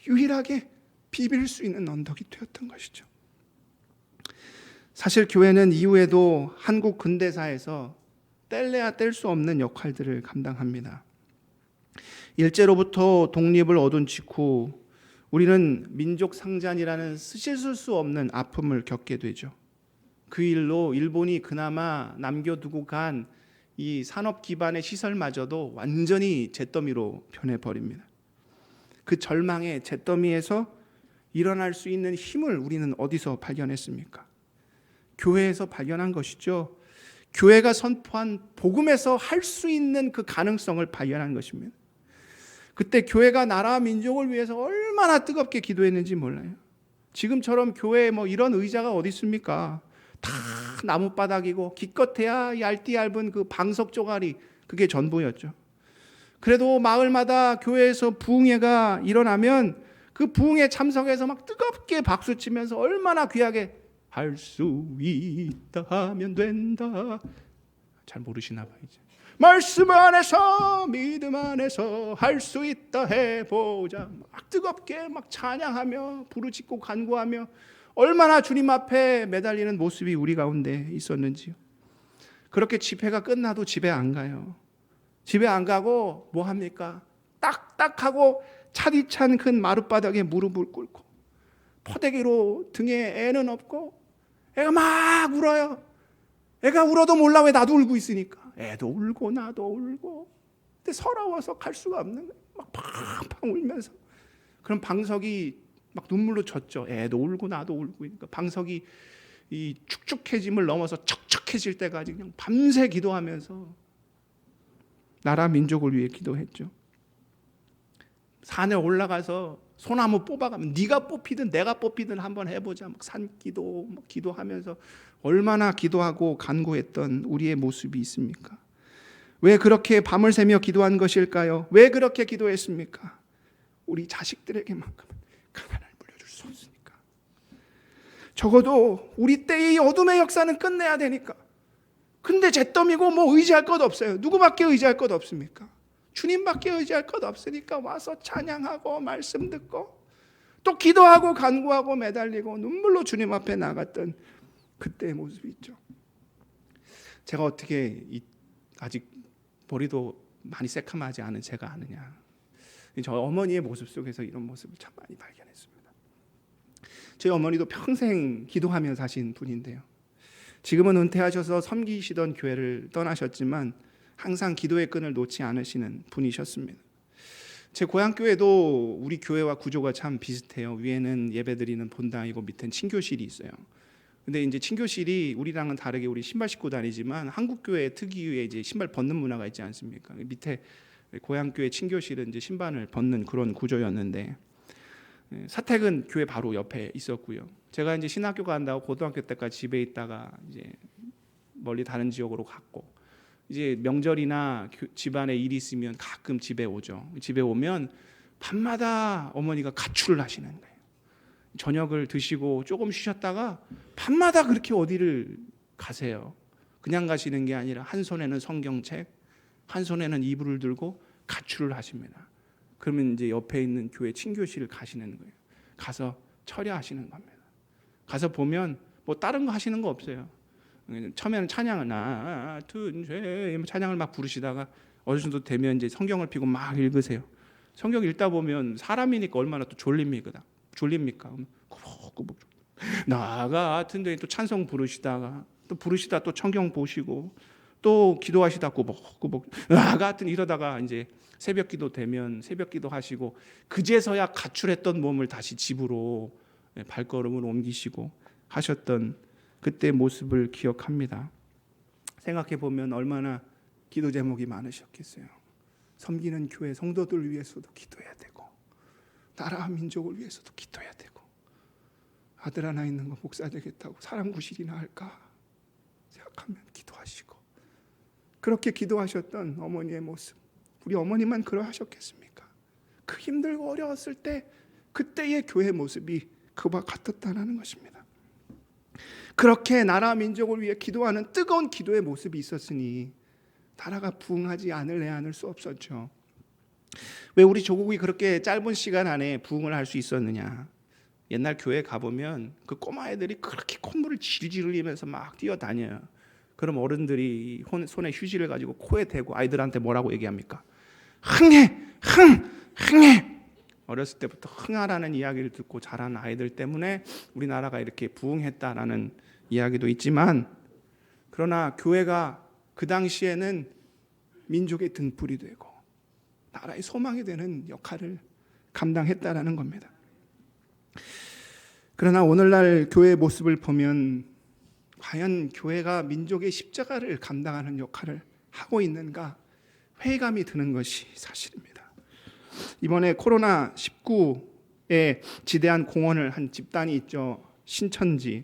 유일하게 비빌 수 있는 언덕이 되었던 것이죠. 사실 교회는 이후에도 한국 근대사에서 뗄래야 뗄 수 없는 역할들을 감당합니다. 일제로부터 독립을 얻은 직후 우리는 민족 상잔이라는 씻을 수 없는 아픔을 겪게 되죠. 그 일로 일본이 그나마 남겨두고 간 이 산업 기반의 시설마저도 완전히 잿더미로 변해버립니다. 그 절망의 잿더미에서 일어날 수 있는 힘을 우리는 어디서 발견했습니까? 교회에서 발견한 것이죠. 교회가 선포한 복음에서 할 수 있는 그 가능성을 발견한 것입니다. 그때 교회가 나라와 민족을 위해서 얼마나 뜨겁게 기도했는지 몰라요. 지금처럼 교회에 뭐 이런 의자가 어디 있습니까? 다 나무바닥이고 기껏해야 얇은 그 방석 쪼가리, 그게 전부였죠. 그래도 마을마다 교회에서 부흥회가 일어나면 그 부흥회 참석해서 막 뜨겁게 박수치면서 얼마나 귀하게 할 수 있다 하면 된다. 잘 모르시나 봐요. 이제. 말씀 안에서 믿음 안에서 할 수 있다 해보자. 막 뜨겁게 막 찬양하며 부르짖고 간구하며 얼마나 주님 앞에 매달리는 모습이 우리 가운데 있었는지요. 그렇게 집회가 끝나도 집에 안 가요. 집에 안 가고 뭐 합니까? 딱딱하고 차디찬 큰 마룻바닥에 무릎을 꿇고 포대기로 등에 애는 없고 애가 막 울어요. 애가 울어도 몰라. 왜 나도 울고 있으니까. 애도 울고 나도 울고. 근데 서러워서 갈 수가 없는 거예요. 막 팡팡 울면서. 그럼 방석이 막 눈물로 젖죠. 애도 울고 나도 울고. 그러니까 방석이 이 축축해짐을 넘어서 척척해질 때까지 그냥 밤새 기도하면서 나라 민족을 위해 기도했죠. 산에 올라가서 소나무 뽑아가면 네가 뽑히든 내가 뽑히든 한번 해보자. 막 산기도 막 기도하면서 얼마나 기도하고 간구했던 우리의 모습이 있습니까? 왜 그렇게 밤을 새며 기도한 것일까요? 왜 그렇게 기도했습니까? 우리 자식들에게만큼은 가난을 물려줄 수 없으니까. 적어도 우리 때의 어둠의 역사는 끝내야 되니까. 근데 잿더미고 뭐 의지할 것 없어요. 누구밖에 의지할 것 없습니까? 주님밖에 의지할 것 없으니까 와서 찬양하고 말씀 듣고 또 기도하고 간구하고 매달리고 눈물로 주님 앞에 나갔던 그때의 모습이 있죠. 제가 어떻게 아직 머리도 많이 새카마지 않은 제가 아느냐. 저 어머니의 모습 속에서 이런 모습을 참 많이 발견했습니다. 저희 어머니도 평생 기도하며 사신 분인데요. 지금은 은퇴하셔서 섬기시던 교회를 떠나셨지만 항상 기도의 끈을 놓지 않으시는 분이셨습니다. 제 고향 교회도 우리 교회와 구조가 참 비슷해요. 위에는 예배드리는 본당이고 밑엔 친교실이 있어요. 근데 이제 친교실이 우리랑은 다르게 우리 신발 신고 다니지만 한국 교회 특유의 이제 신발 벗는 문화가 있지 않습니까? 밑에 고향 교회 친교실은 이제 신발을 벗는 그런 구조였는데 사택은 교회 바로 옆에 있었고요. 제가 이제 신학교 간다고 고등학교 때까지 집에 있다가 이제 멀리 다른 지역으로 갔고 이제 명절이나 집안에 일이 있으면 가끔 집에 오죠. 집에 오면 밤마다 어머니가 가출을 하시는 거예요. 저녁을 드시고 조금 쉬셨다가 밤마다 그렇게 어디를 가세요. 그냥 가시는 게 아니라 한 손에는 성경책, 한 손에는 이불을 들고 가출을 하십니다. 그러면 이제 옆에 있는 교회 친교실을 가시는 거예요. 가서 철야하시는 겁니다. 가서 보면 뭐 다른 거 하시는 거 없어요. 처음에는 찬양을 같은 죄 찬양을 막 부르시다가 어느 정도 되면 이제 성경을 펴고 막 읽으세요. 성경 읽다 보면 사람이니까 얼마나 또 졸립니까? 꾸벅꾸벅 나 같은데 또 찬송 부르시다가 또 부르시다 또 성경 보시고 또 기도하시다 꾸벅꾸벅 나 같은 이러다가 이제 새벽기도 되면 새벽기도 하시고 그제서야 가출했던 몸을 다시 집으로 발걸음을 옮기시고 하셨던 그때 모습을 기억합니다. 생각해 보면 얼마나 기도 제목이 많으셨겠어요. 섬기는 교회 성도들 위해서도 기도해야 되고 나라와 민족을 위해서도 기도해야 되고 아들 하나 있는 거 목사 되겠다고 사람 구실이나 할까 생각하면 기도하시고 그렇게 기도하셨던 어머니의 모습 우리 어머니만 그러하셨겠습니까? 그 힘들고 어려웠을 때 그때의 교회 모습이 그와 같았다는 것입니다. 그렇게 나라 민족을 위해 기도하는 뜨거운 기도의 모습이 있었으니 나라가 부흥하지 않을 수 없었죠. 왜 우리 조국이 그렇게 짧은 시간 안에 부흥을 할 수 있었느냐? 옛날 교회 가보면 그 꼬마 애들이 그렇게 콧물을 질질 흘리면서 막 뛰어다녀요. 그럼 어른들이 손에 휴지를 가지고 코에 대고 아이들한테 뭐라고 얘기합니까? 흥해. 어렸을 때부터 흥하라는 이야기를 듣고 자란 아이들 때문에 우리나라가 이렇게 부흥했다라는 이야기도 있지만 그러나 교회가 그 당시에는 민족의 등불이 되고 나라의 소망이 되는 역할을 감당했다라는 겁니다. 그러나 오늘날 교회의 모습을 보면 과연 교회가 민족의 십자가를 감당하는 역할을 하고 있는가 회의감이 드는 것이 사실입니다. 이번에 코로나19에 지대한 공헌을 한 집단이 있죠. 신천지.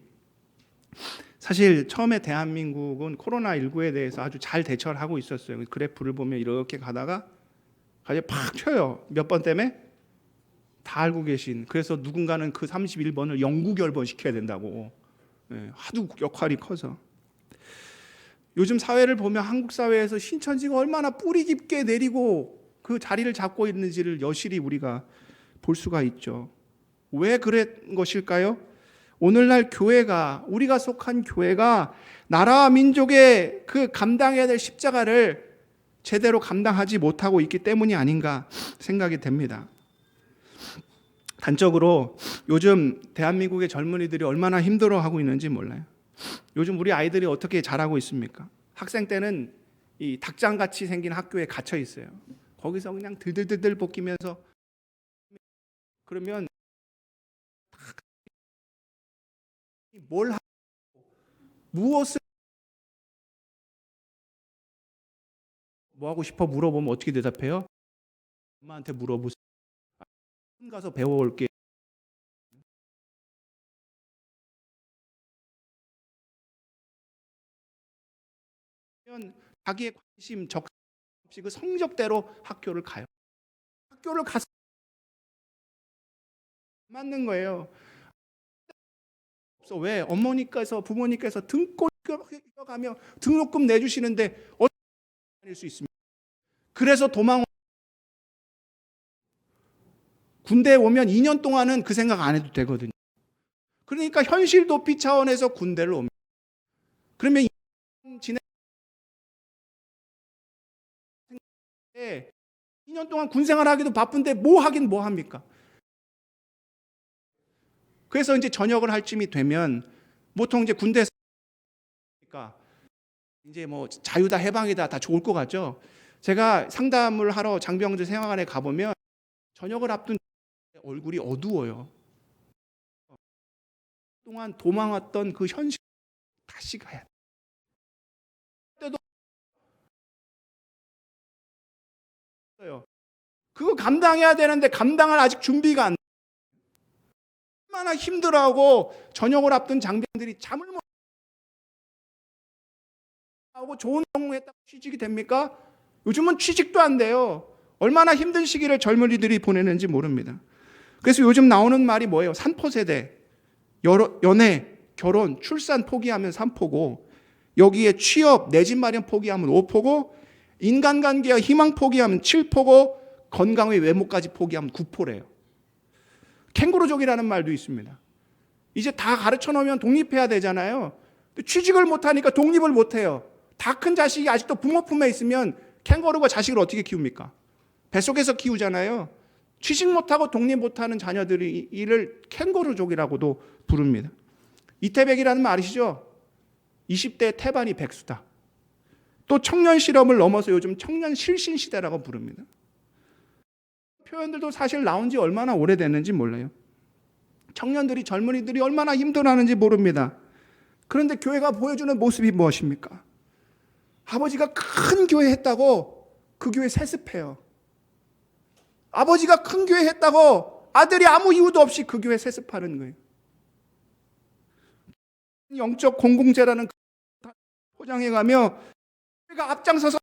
사실 처음에 대한민국은 코로나19에 대해서 아주 잘 대처를 하고 있었어요. 그래프를 보면 이렇게 가다가 갑자기 팍 튀어요. 몇 번 때문에? 다 알고 계신. 그래서 누군가는 그 31번을 영구 결번시켜야 된다고. 하도 역할이 커서. 요즘 사회를 보면 한국 사회에서 신천지가 얼마나 뿌리 깊게 내리고 그 자리를 잡고 있는지를 여실히 우리가 볼 수가 있죠. 왜 그런 것일까요? 오늘날 교회가 우리가 속한 교회가 나라와 민족의 그 감당해야 될 십자가를 제대로 감당하지 못하고 있기 때문이 아닌가 생각이 됩니다. 단적으로 요즘 대한민국의 젊은이들이 얼마나 힘들어하고 있는지 몰라요. 요즘 우리 아이들이 어떻게 자라고 있습니까? 학생 때는 이 닭장같이 생긴 학교에 갇혀 있어요. 거기서 그냥 들들들들 볶이면서 그러면 뭘 하고 무엇을 뭐 하고 싶어 물어보면 어떻게 대답해요? 엄마한테 물어보세요. 가서 배워올게. 자기의 관심 적시 그 성적대로 학교를 가요. 학교를 가서 맞는 거예요. 없어. 왜? 어머니께서 부모님께서 등골 가며 등록금 내주시는데 어떻게 다닐 수 있습니까? 그래서 군대에 오면 2년 동안은 그 생각 안 해도 되거든요. 그러니까 현실 도피 차원에서 군대를 옵니다. 그러면 2년 지내 2년 동안 군 생활하기도 바쁜데 뭐 하긴 뭐 합니까? 그래서 이제 전역을 할 쯤이 되면 보통 이제 군대에서 이제 뭐 자유다 해방이다 다 좋을 것 같죠. 제가 상담을 하러 장병들 생활관에 가보면 전역을 앞둔 얼굴이 어두워요. 동안 도망왔던 그 현실 다시 가야 돼. 때도 없어요. 그거 감당해야 되는데 감당할 아직 준비가 안 돼. 얼마나 힘들어하고 전역을 앞둔 장병들이 잠을 못 하고 좋은 성공했다고 취직이 됩니까? 요즘은 취직도 안 돼요. 얼마나 힘든 시기를 젊은이들이 보내는지 모릅니다. 그래서 요즘 나오는 말이 뭐예요? 산포세대. 연애, 결혼, 출산 포기하면 3포고 여기에 취업, 내 집 마련 포기하면 5포고 인간관계와 희망 포기하면 7포고 건강의 외모까지 포기하면 9포래요. 캥거루족이라는 말도 있습니다. 이제 다 가르쳐 놓으면 독립해야 되잖아요. 취직을 못하니까 독립을 못해요. 다 큰 자식이 아직도 부모 품에 있으면 캥거루가 자식을 어떻게 키웁니까? 뱃속에서 키우잖아요. 취직 못하고 독립 못하는 자녀들이 이를 캥거루족이라고도 부릅니다. 이태백이라는 말 아시죠? 20대 태반이 백수다. 또 청년 실업을 넘어서 요즘 청년 실신 시대라고 부릅니다. 표현들도 사실 나온 지 얼마나 오래됐는지 몰라요. 청년들이 젊은이들이 얼마나 힘들어하는지 모릅니다. 그런데 교회가 보여주는 모습이 무엇입니까? 아버지가 큰 교회 했다고 그 교회 세습해요. 아버지가 큰 교회 했다고 아들이 아무 이유도 없이 그 교회 세습하는 거예요. 영적 공공재라는 포장해가며 교회가 앞장서서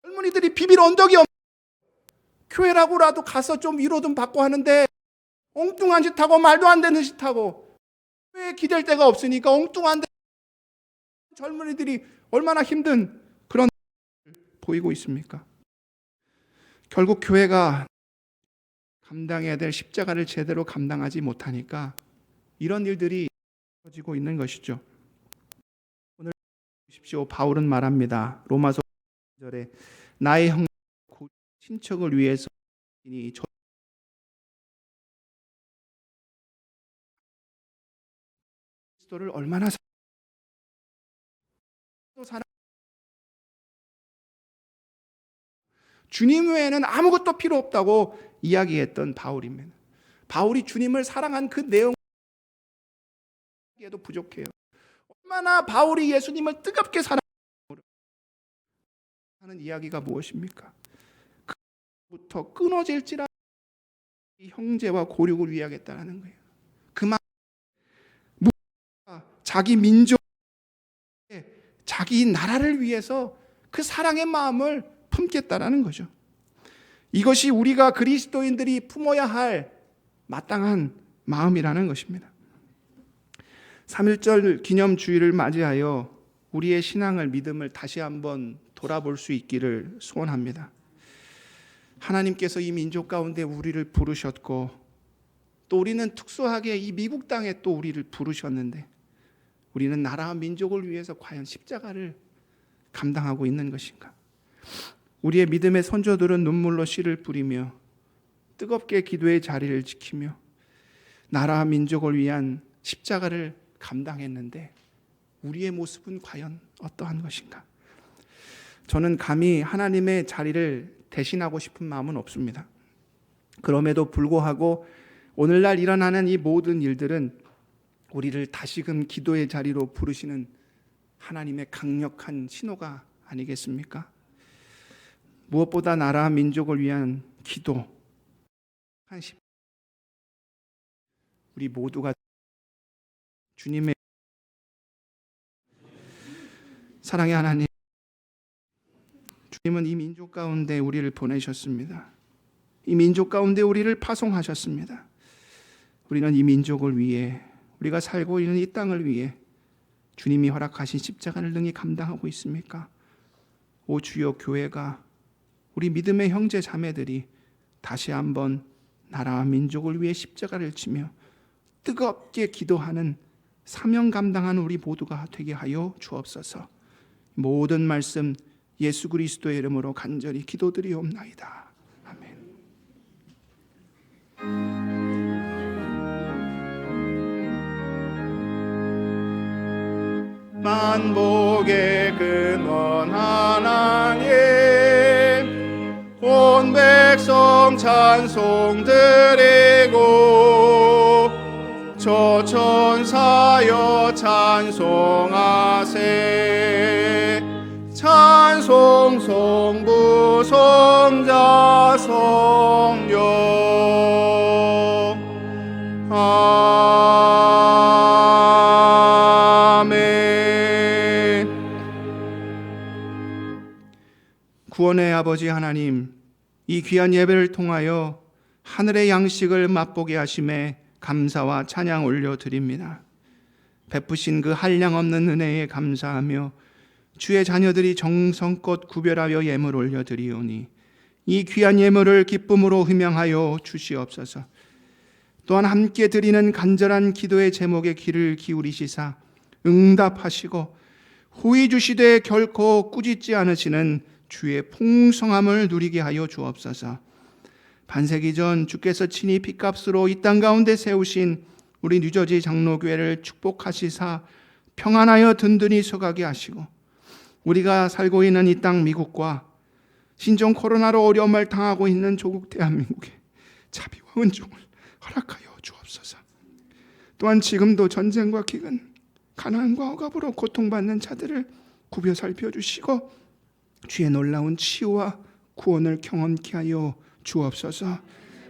젊은이들이 비빌 언덕이 없는 교회라고라도 가서 좀 위로 좀 받고 하는데 엉뚱한 짓 하고 말도 안 되는 짓 하고 교회에 기댈 데가 없으니까 엉뚱한 데 젊은이들이 얼마나 힘든 그런 보이고 있습니까? 결국 교회가 감당해야 될 십자가를 제대로 감당하지 못하니까 이런 일들이 벌어지고 있는 것이죠. 오늘 보십시오. 바울은 말합니다. 로마서 1절에 나의 형 친척을 위해서 그리스도를 얼마나 사랑 주님 외에는 아무것도 필요 없다고 이야기했던 바울입니다. 바울이 주님을 사랑한 그 내용에도 부족해요. 얼마나 바울이 예수님을 뜨겁게 사랑하는 이야기가 무엇입니까? 그부터 끊어질지라 형제와 고륙을 위하겠다는 거예요. 그만 자기 민족, 자기 나라를 위해서 그 사랑의 마음을 품겠다라는 거죠. 이것이 우리가 그리스도인들이 품어야 할 마땅한 마음이라는 것입니다. 3.1절 기념주일을 맞이하여 우리의 신앙을 믿음을 다시 한번 돌아볼 수 있기를 소원합니다. 하나님께서 이 민족 가운데 우리를 부르셨고 또 우리는 특수하게 이 미국 땅에 또 우리를 부르셨는데 우리는 나라와 민족을 위해서 과연 십자가를 감당하고 있는 것인가? 우리의 믿음의 선조들은 눈물로 씨를 뿌리며 뜨겁게 기도의 자리를 지키며 나라와 민족을 위한 십자가를 감당했는데 우리의 모습은 과연 어떠한 것인가? 저는 감히 하나님의 자리를 대신하고 싶은 마음은 없습니다. 그럼에도 불구하고 오늘날 일어나는 이 모든 일들은 우리를 다시금 기도의 자리로 부르시는 하나님의 강력한 신호가 아니겠습니까? 무엇보다 나라 민족을 위한 기도, 우리 모두가 주님의 사랑의 하나님, 하나님은 이 민족 가운데 우리를 보내셨습니다. 이 민족 가운데 우리를 파송하셨습니다. 우리는 이 민족을 위해, 우리가 살고 있는 이 땅을 위해 주님이 허락하신 십자가를 능히 감당하고 있습니까? 오 주여, 교회가, 우리 믿음의 형제 자매들이 다시 한번 나라와 민족을 위해 십자가를 지며 뜨겁게 기도하는 사명 감당하는 우리 모두가 되게 하여 주옵소서. 모든 말씀 예수 그리스도의 이름으로 간절히 기도드리옵나이다. 아멘. 만복의 근원 하나님, 온 백성 찬송 드리고 저 천사여 찬송하세. 찬송 성부 성자 성령. 아멘. 구원의 아버지 하나님, 이 귀한 예배를 통하여 하늘의 양식을 맛보게 하심에 감사와 찬양 올려드립니다. 베푸신 그 한량없는 은혜에 감사하며 주의 자녀들이 정성껏 구별하여 예물 올려드리오니 이 귀한 예물을 기쁨으로 흠양하여 주시옵소서. 또한 함께 드리는 간절한 기도의 제목에 귀를 기울이시사 응답하시고 후히 주시되 결코 꾸짖지 않으시는 주의 풍성함을 누리게 하여 주옵소서. 반세기 전 주께서 친히 핏값으로 이 땅 가운데 세우신 우리 뉴저지 장로교회를 축복하시사 평안하여 든든히 서가게 하시고 우리가 살고 있는 이 땅 미국과 신종 코로나로 어려움을 당하고 있는 조국 대한민국에 자비와 은총을 허락하여 주옵소서. 또한 지금도 전쟁과 기근, 가난과 억압으로 고통받는 자들을 굽여 살펴주시고 주의 놀라운 치유와 구원을 경험케 하여 주옵소서.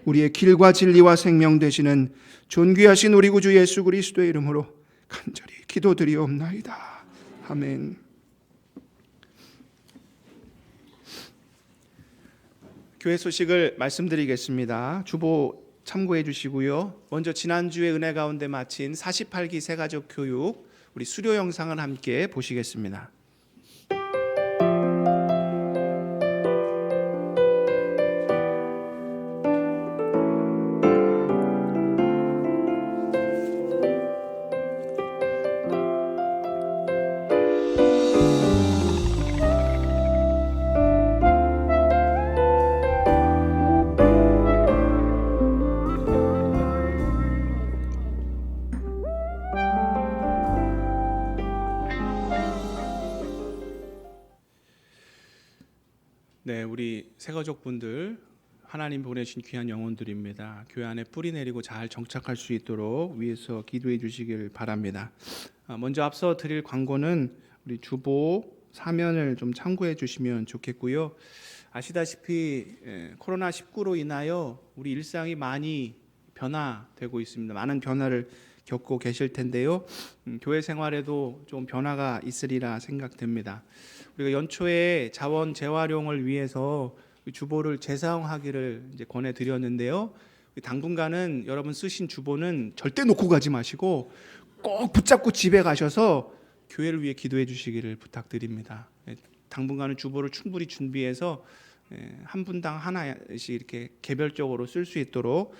우리의 길과 진리와 생명 되시는 존귀하신 우리 구주 예수 그리스도의 이름으로 간절히 기도드리옵나이다. 아멘. 교회 소식을 말씀드리겠습니다. 주보 참고해 주시고요. 먼저 지난주에 은혜 가운데 마친 48기 새가족 교육 우리 수료 영상을 함께 보시겠습니다. 네, 우리 새가족분들 하나님 보내신 귀한 영혼들입니다. 교회 안에 뿌리 내리고 잘 정착할 수 있도록 위에서 기도해 주시길 바랍니다. 먼저 앞서 드릴 광고는 우리 주보 사면을 좀 참고해 주시면 좋겠고요. 아시다시피 코로나19로 인하여 우리 일상이 많이 변화되고 있습니다. 많은 변화를 겪고 계실 텐데요. 교회 생활에도 좀 변화가 있으리라 생각됩니다. 우리가 연초에 자원 재활용을 위해서 주보를 재사용하기를 이제 권해드렸는데요. 당분간은 여러분 쓰신 주보는 절대 놓고 가지 마시고 꼭 붙잡고 집에 가셔서 교회를 위해 기도해 주시기를 부탁드립니다. 당분간은 주보를 충분히 준비해서 한 분당 하나씩 이렇게 개별적으로 쓸 수 있도록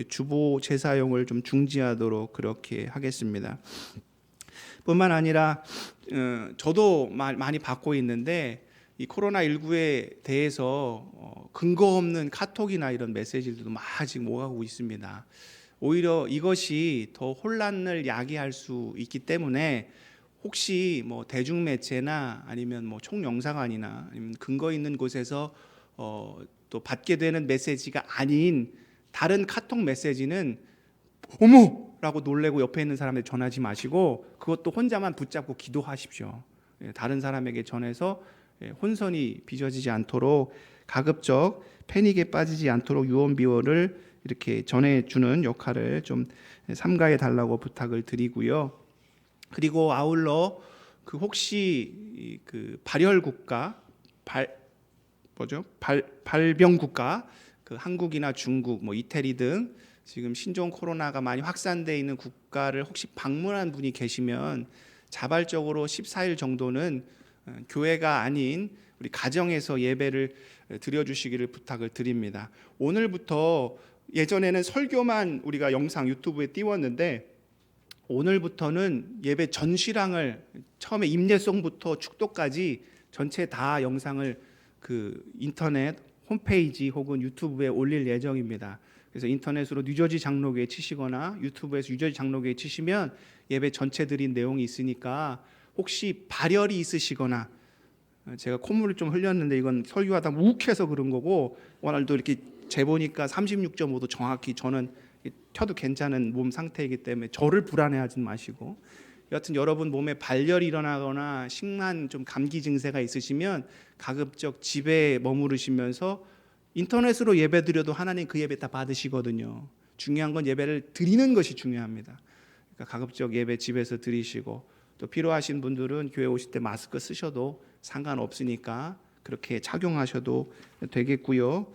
주보 재사용을 좀 중지하도록 그렇게 하겠습니다. 뿐만 아니라 저도 많이 받고 있는데 이 코로나19에 대해서 근거 없는 카톡이나 이런 메시지들도 막 지금 오가고 있습니다. 오히려 이것이 더 혼란을 야기할 수 있기 때문에 혹시 뭐 대중매체나 아니면 뭐 총영상관이나 아니면 근거 있는 곳에서 또 받게 되는 메시지가 아닌 다른 카톡 메시지는 어머! 라고 놀래고 옆에 있는 사람에게 전하지 마시고 그것도 혼자만 붙잡고 기도하십시오. 다른 사람에게 전해서 혼선이 빚어지지 않도록 가급적 패닉에 빠지지 않도록 유언비어를 이렇게 전해주는 역할을 좀 삼가해 달라고 부탁을 드리고요. 그리고 아울러 그 혹시 그 발열 국가 발병 국가, 그 한국이나 중국, 뭐 이태리 등 지금 신종 코로나가 많이 확산되어 있는 국가를 혹시 방문한 분이 계시면 자발적으로 14일 정도는 교회가 아닌 우리 가정에서 예배를 드려주시기를 부탁을 드립니다. 오늘부터, 예전에는 설교만 우리가 영상 유튜브에 띄웠는데 오늘부터는 예배 전시랑을 처음에 임례송부터 축도까지 전체 다 영상을 그 인터넷 홈페이지 혹은 유튜브에 올릴 예정입니다. 그래서 인터넷으로 뉴저지 장로교회 치시거나 유튜브에서 뉴저지 장로교회 치시면 예배 전체 드린 내용이 있으니까 혹시 발열이 있으시거나, 제가 콧물을 좀 흘렸는데 이건 설교하다 욱해서 그런 거고, 오늘도 이렇게 재보니까 36.5도 정확히 저는 켜도 괜찮은 몸 상태이기 때문에 저를 불안해하지 마시고, 여하튼 여러분 몸에 발열이 일어나거나 심한 좀 감기 증세가 있으시면 가급적 집에 머무르시면서 인터넷으로 예배 드려도 하나님 그 예배 다 받으시거든요. 중요한 건 예배를 드리는 것이 중요합니다. 그러니까 가급적 예배 집에서 드리시고, 또 필요하신 분들은 교회 오실 때 마스크 쓰셔도 상관없으니까 그렇게 착용하셔도 되겠고요.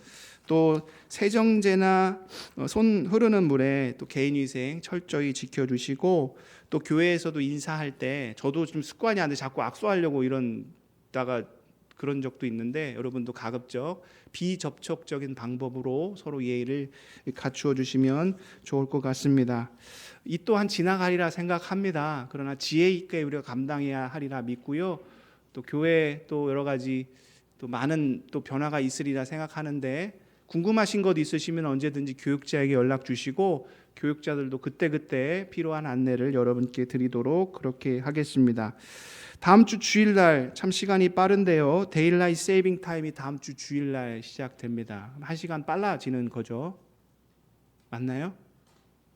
또 세정제나 손 흐르는 물에 또 개인위생 철저히 지켜주시고, 또 교회에서도 인사할 때 저도 좀 습관이 안 돼 자꾸 악수하려고 이런다가 그런 적도 있는데, 여러분도 가급적 비접촉적인 방법으로 서로 예의를 갖추어 주시면 좋을 것 같습니다. 이 또한 지나가리라 생각합니다. 그러나 지혜 있게 우리가 감당해야 하리라 믿고요. 또 교회 또 여러 가지 또 많은 또 변화가 있으리라 생각하는데, 궁금하신 것 있으시면 언제든지 교육자에게 연락 주시고 교육자들도 그때그때 필요한 안내를 여러분께 드리도록 그렇게 하겠습니다. 다음 주 주일날 참 시간이 빠른데요. 데일라이트 세이빙 타임이 다음 주 주일날 시작됩니다. 1시간 빨라지는 거죠. 맞나요?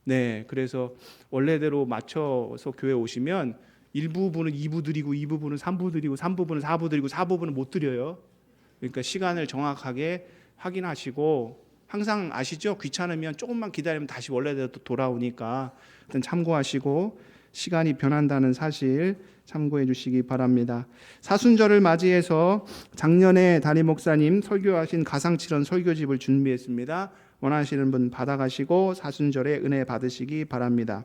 네, 그래서 원래대로 맞춰서 교회 오시면 1부분은 2부 드리고 2부분은 3부 드리고 3부분은 4부 드리고 4부분은 못 드려요. 그러니까 시간을 정확하게 확인하시고, 항상 아시죠? 귀찮으면 조금만 기다리면 다시 원래대로 또 돌아오니까 일단 참고하시고, 시간이 변한다는 사실 참고해 주시기 바랍니다. 사순절을 맞이해서 작년에 담임 목사님 설교하신 가상칠언 설교집을 준비했습니다. 원하시는 분 받아가시고 사순절에 은혜 받으시기 바랍니다.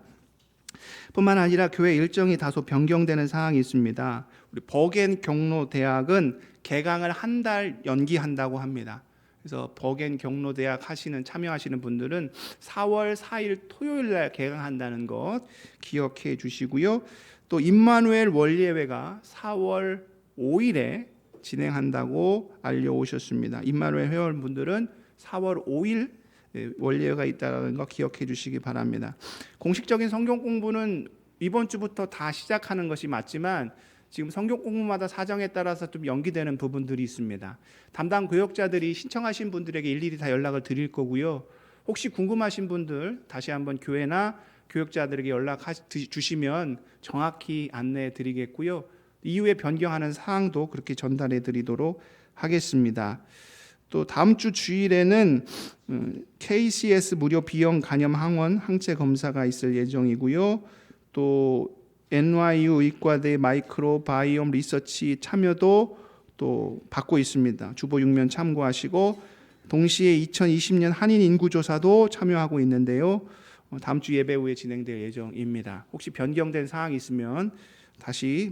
뿐만 아니라 교회 일정이 다소 변경되는 사항이 있습니다. 우리 버겐 경로대학은 개강을 한 달 연기한다고 합니다. 그래서 버겐 경로대학 참여하시는 분들은 4월 4일 토요일 날 개강한다는 것 기억해 주시고요. 또 임마누엘 원리예배가 4월 5일에 진행한다고 알려오셨습니다. 임마누엘 회원분들은 4월 5일 원리예배가 있다는 거 기억해 주시기 바랍니다. 공식적인 성경 공부는 이번 주부터 다 시작하는 것이 맞지만 지금 성경 공부마다 사정에 따라서 좀 연기되는 부분들이 있습니다. 담당 교역자들이 신청하신 분들에게 일일이 다 연락을 드릴 거고요. 혹시 궁금하신 분들 다시 한번 교회나 교역자들에게 연락 주시면 정확히 안내해 드리겠고요. 이후에 변경하는 사항도 그렇게 전달해 드리도록 하겠습니다. 또 다음 주 주일에는 KCS 무료 비용 간염 항원 항체 검사가 있을 예정이고요. 또 NYU 의과대 마이크로 바이옴 리서치 참여도 또 받고 있습니다. 주보 6면 참고하시고, 동시에 2020년 한인 인구조사도 참여하고 있는데요. 다음 주 예배 후에 진행될 예정입니다. 혹시 변경된 사항이 있으면 다시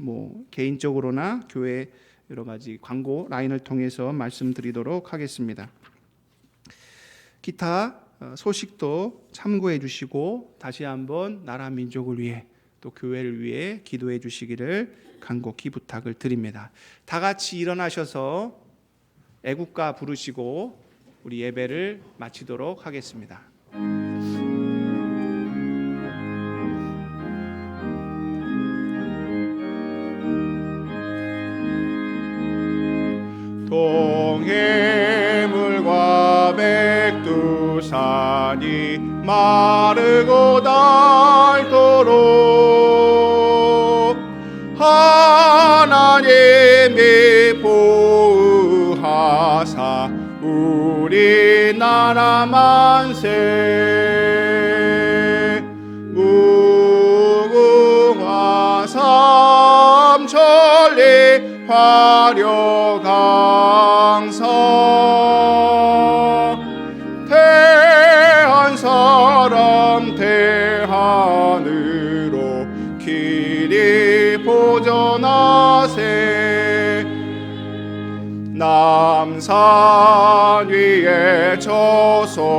개인적으로나 교회 여러 가지 광고 라인을 통해서 말씀드리도록 하겠습니다. 기타 소식도 참고해 주시고 다시 한번 나라 민족을 위해 또 교회를 위해 기도해 주시기를 간곡히 부탁을 드립니다. 다 같이 일어나셔서 애국가 부르시고 우리 예배를 마치도록 하겠습니다. 동해물과 백두산이 마르고 닳도록 하나님이 보호하사 우리나라 만세 무궁화 삼천리 화려강성 산 위에 저소나무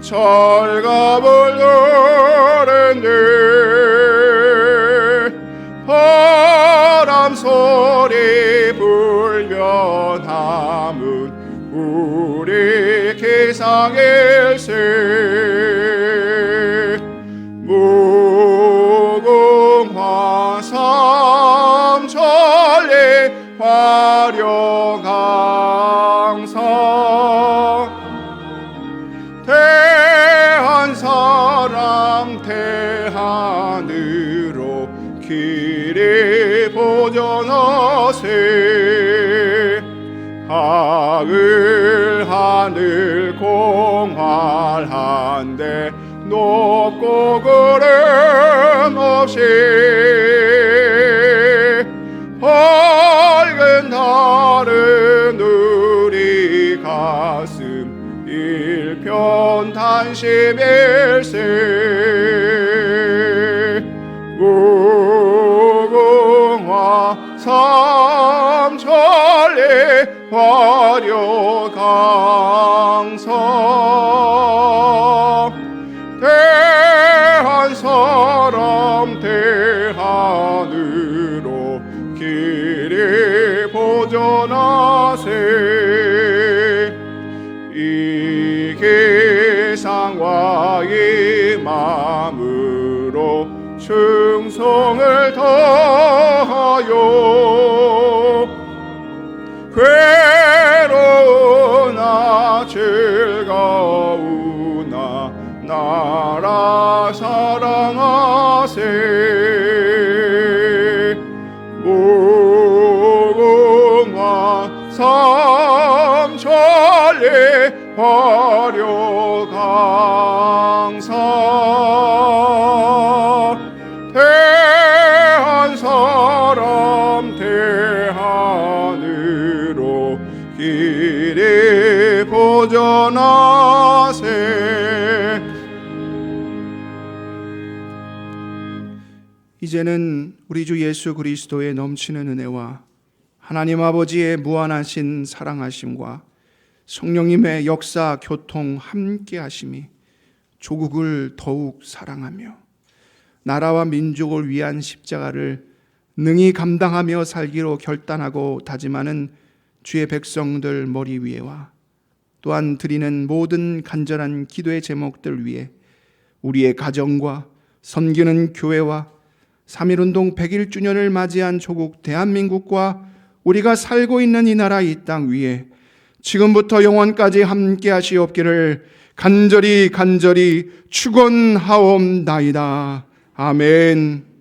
철갑을 두른들 바람 소리 불변함은 우리 기상일세 무궁화 삼천리 화려강상 대한 사람 대한으로 길이 보전하세 하늘 공활한데 높고 구름 없이 밝은 달은 우리 가슴 일편단심일세 무궁화 삼천리 화려강상 대한 사람 대한으로 길이 보전하세 이 기상과 이 마음으로 충성을 다하여 괴로우나 즐거우나 나라 사랑하세 무궁화 삼천리 화려강상 대한 사람 대한으로 길이 보전하세 이제는 우리 주 예수 그리스도의 넘치는 은혜와 하나님 아버지의 무한하신 사랑하심과 성령님의 역사 교통 함께 하심이 조국을 더욱 사랑하며 나라와 민족을 위한 십자가를 능히 감당하며 살기로 결단하고 다짐하는 주의 백성들 머리 위에와 또한 드리는 모든 간절한 기도의 제목들 위에 우리의 가정과 섬기는 교회와 3.1운동 100일주년을 맞이한 조국 대한민국과 우리가 살고 있는 이 나라 이 땅 위에 지금부터 영원까지 함께 하시옵기를 간절히 축원하옵나이다. 아멘.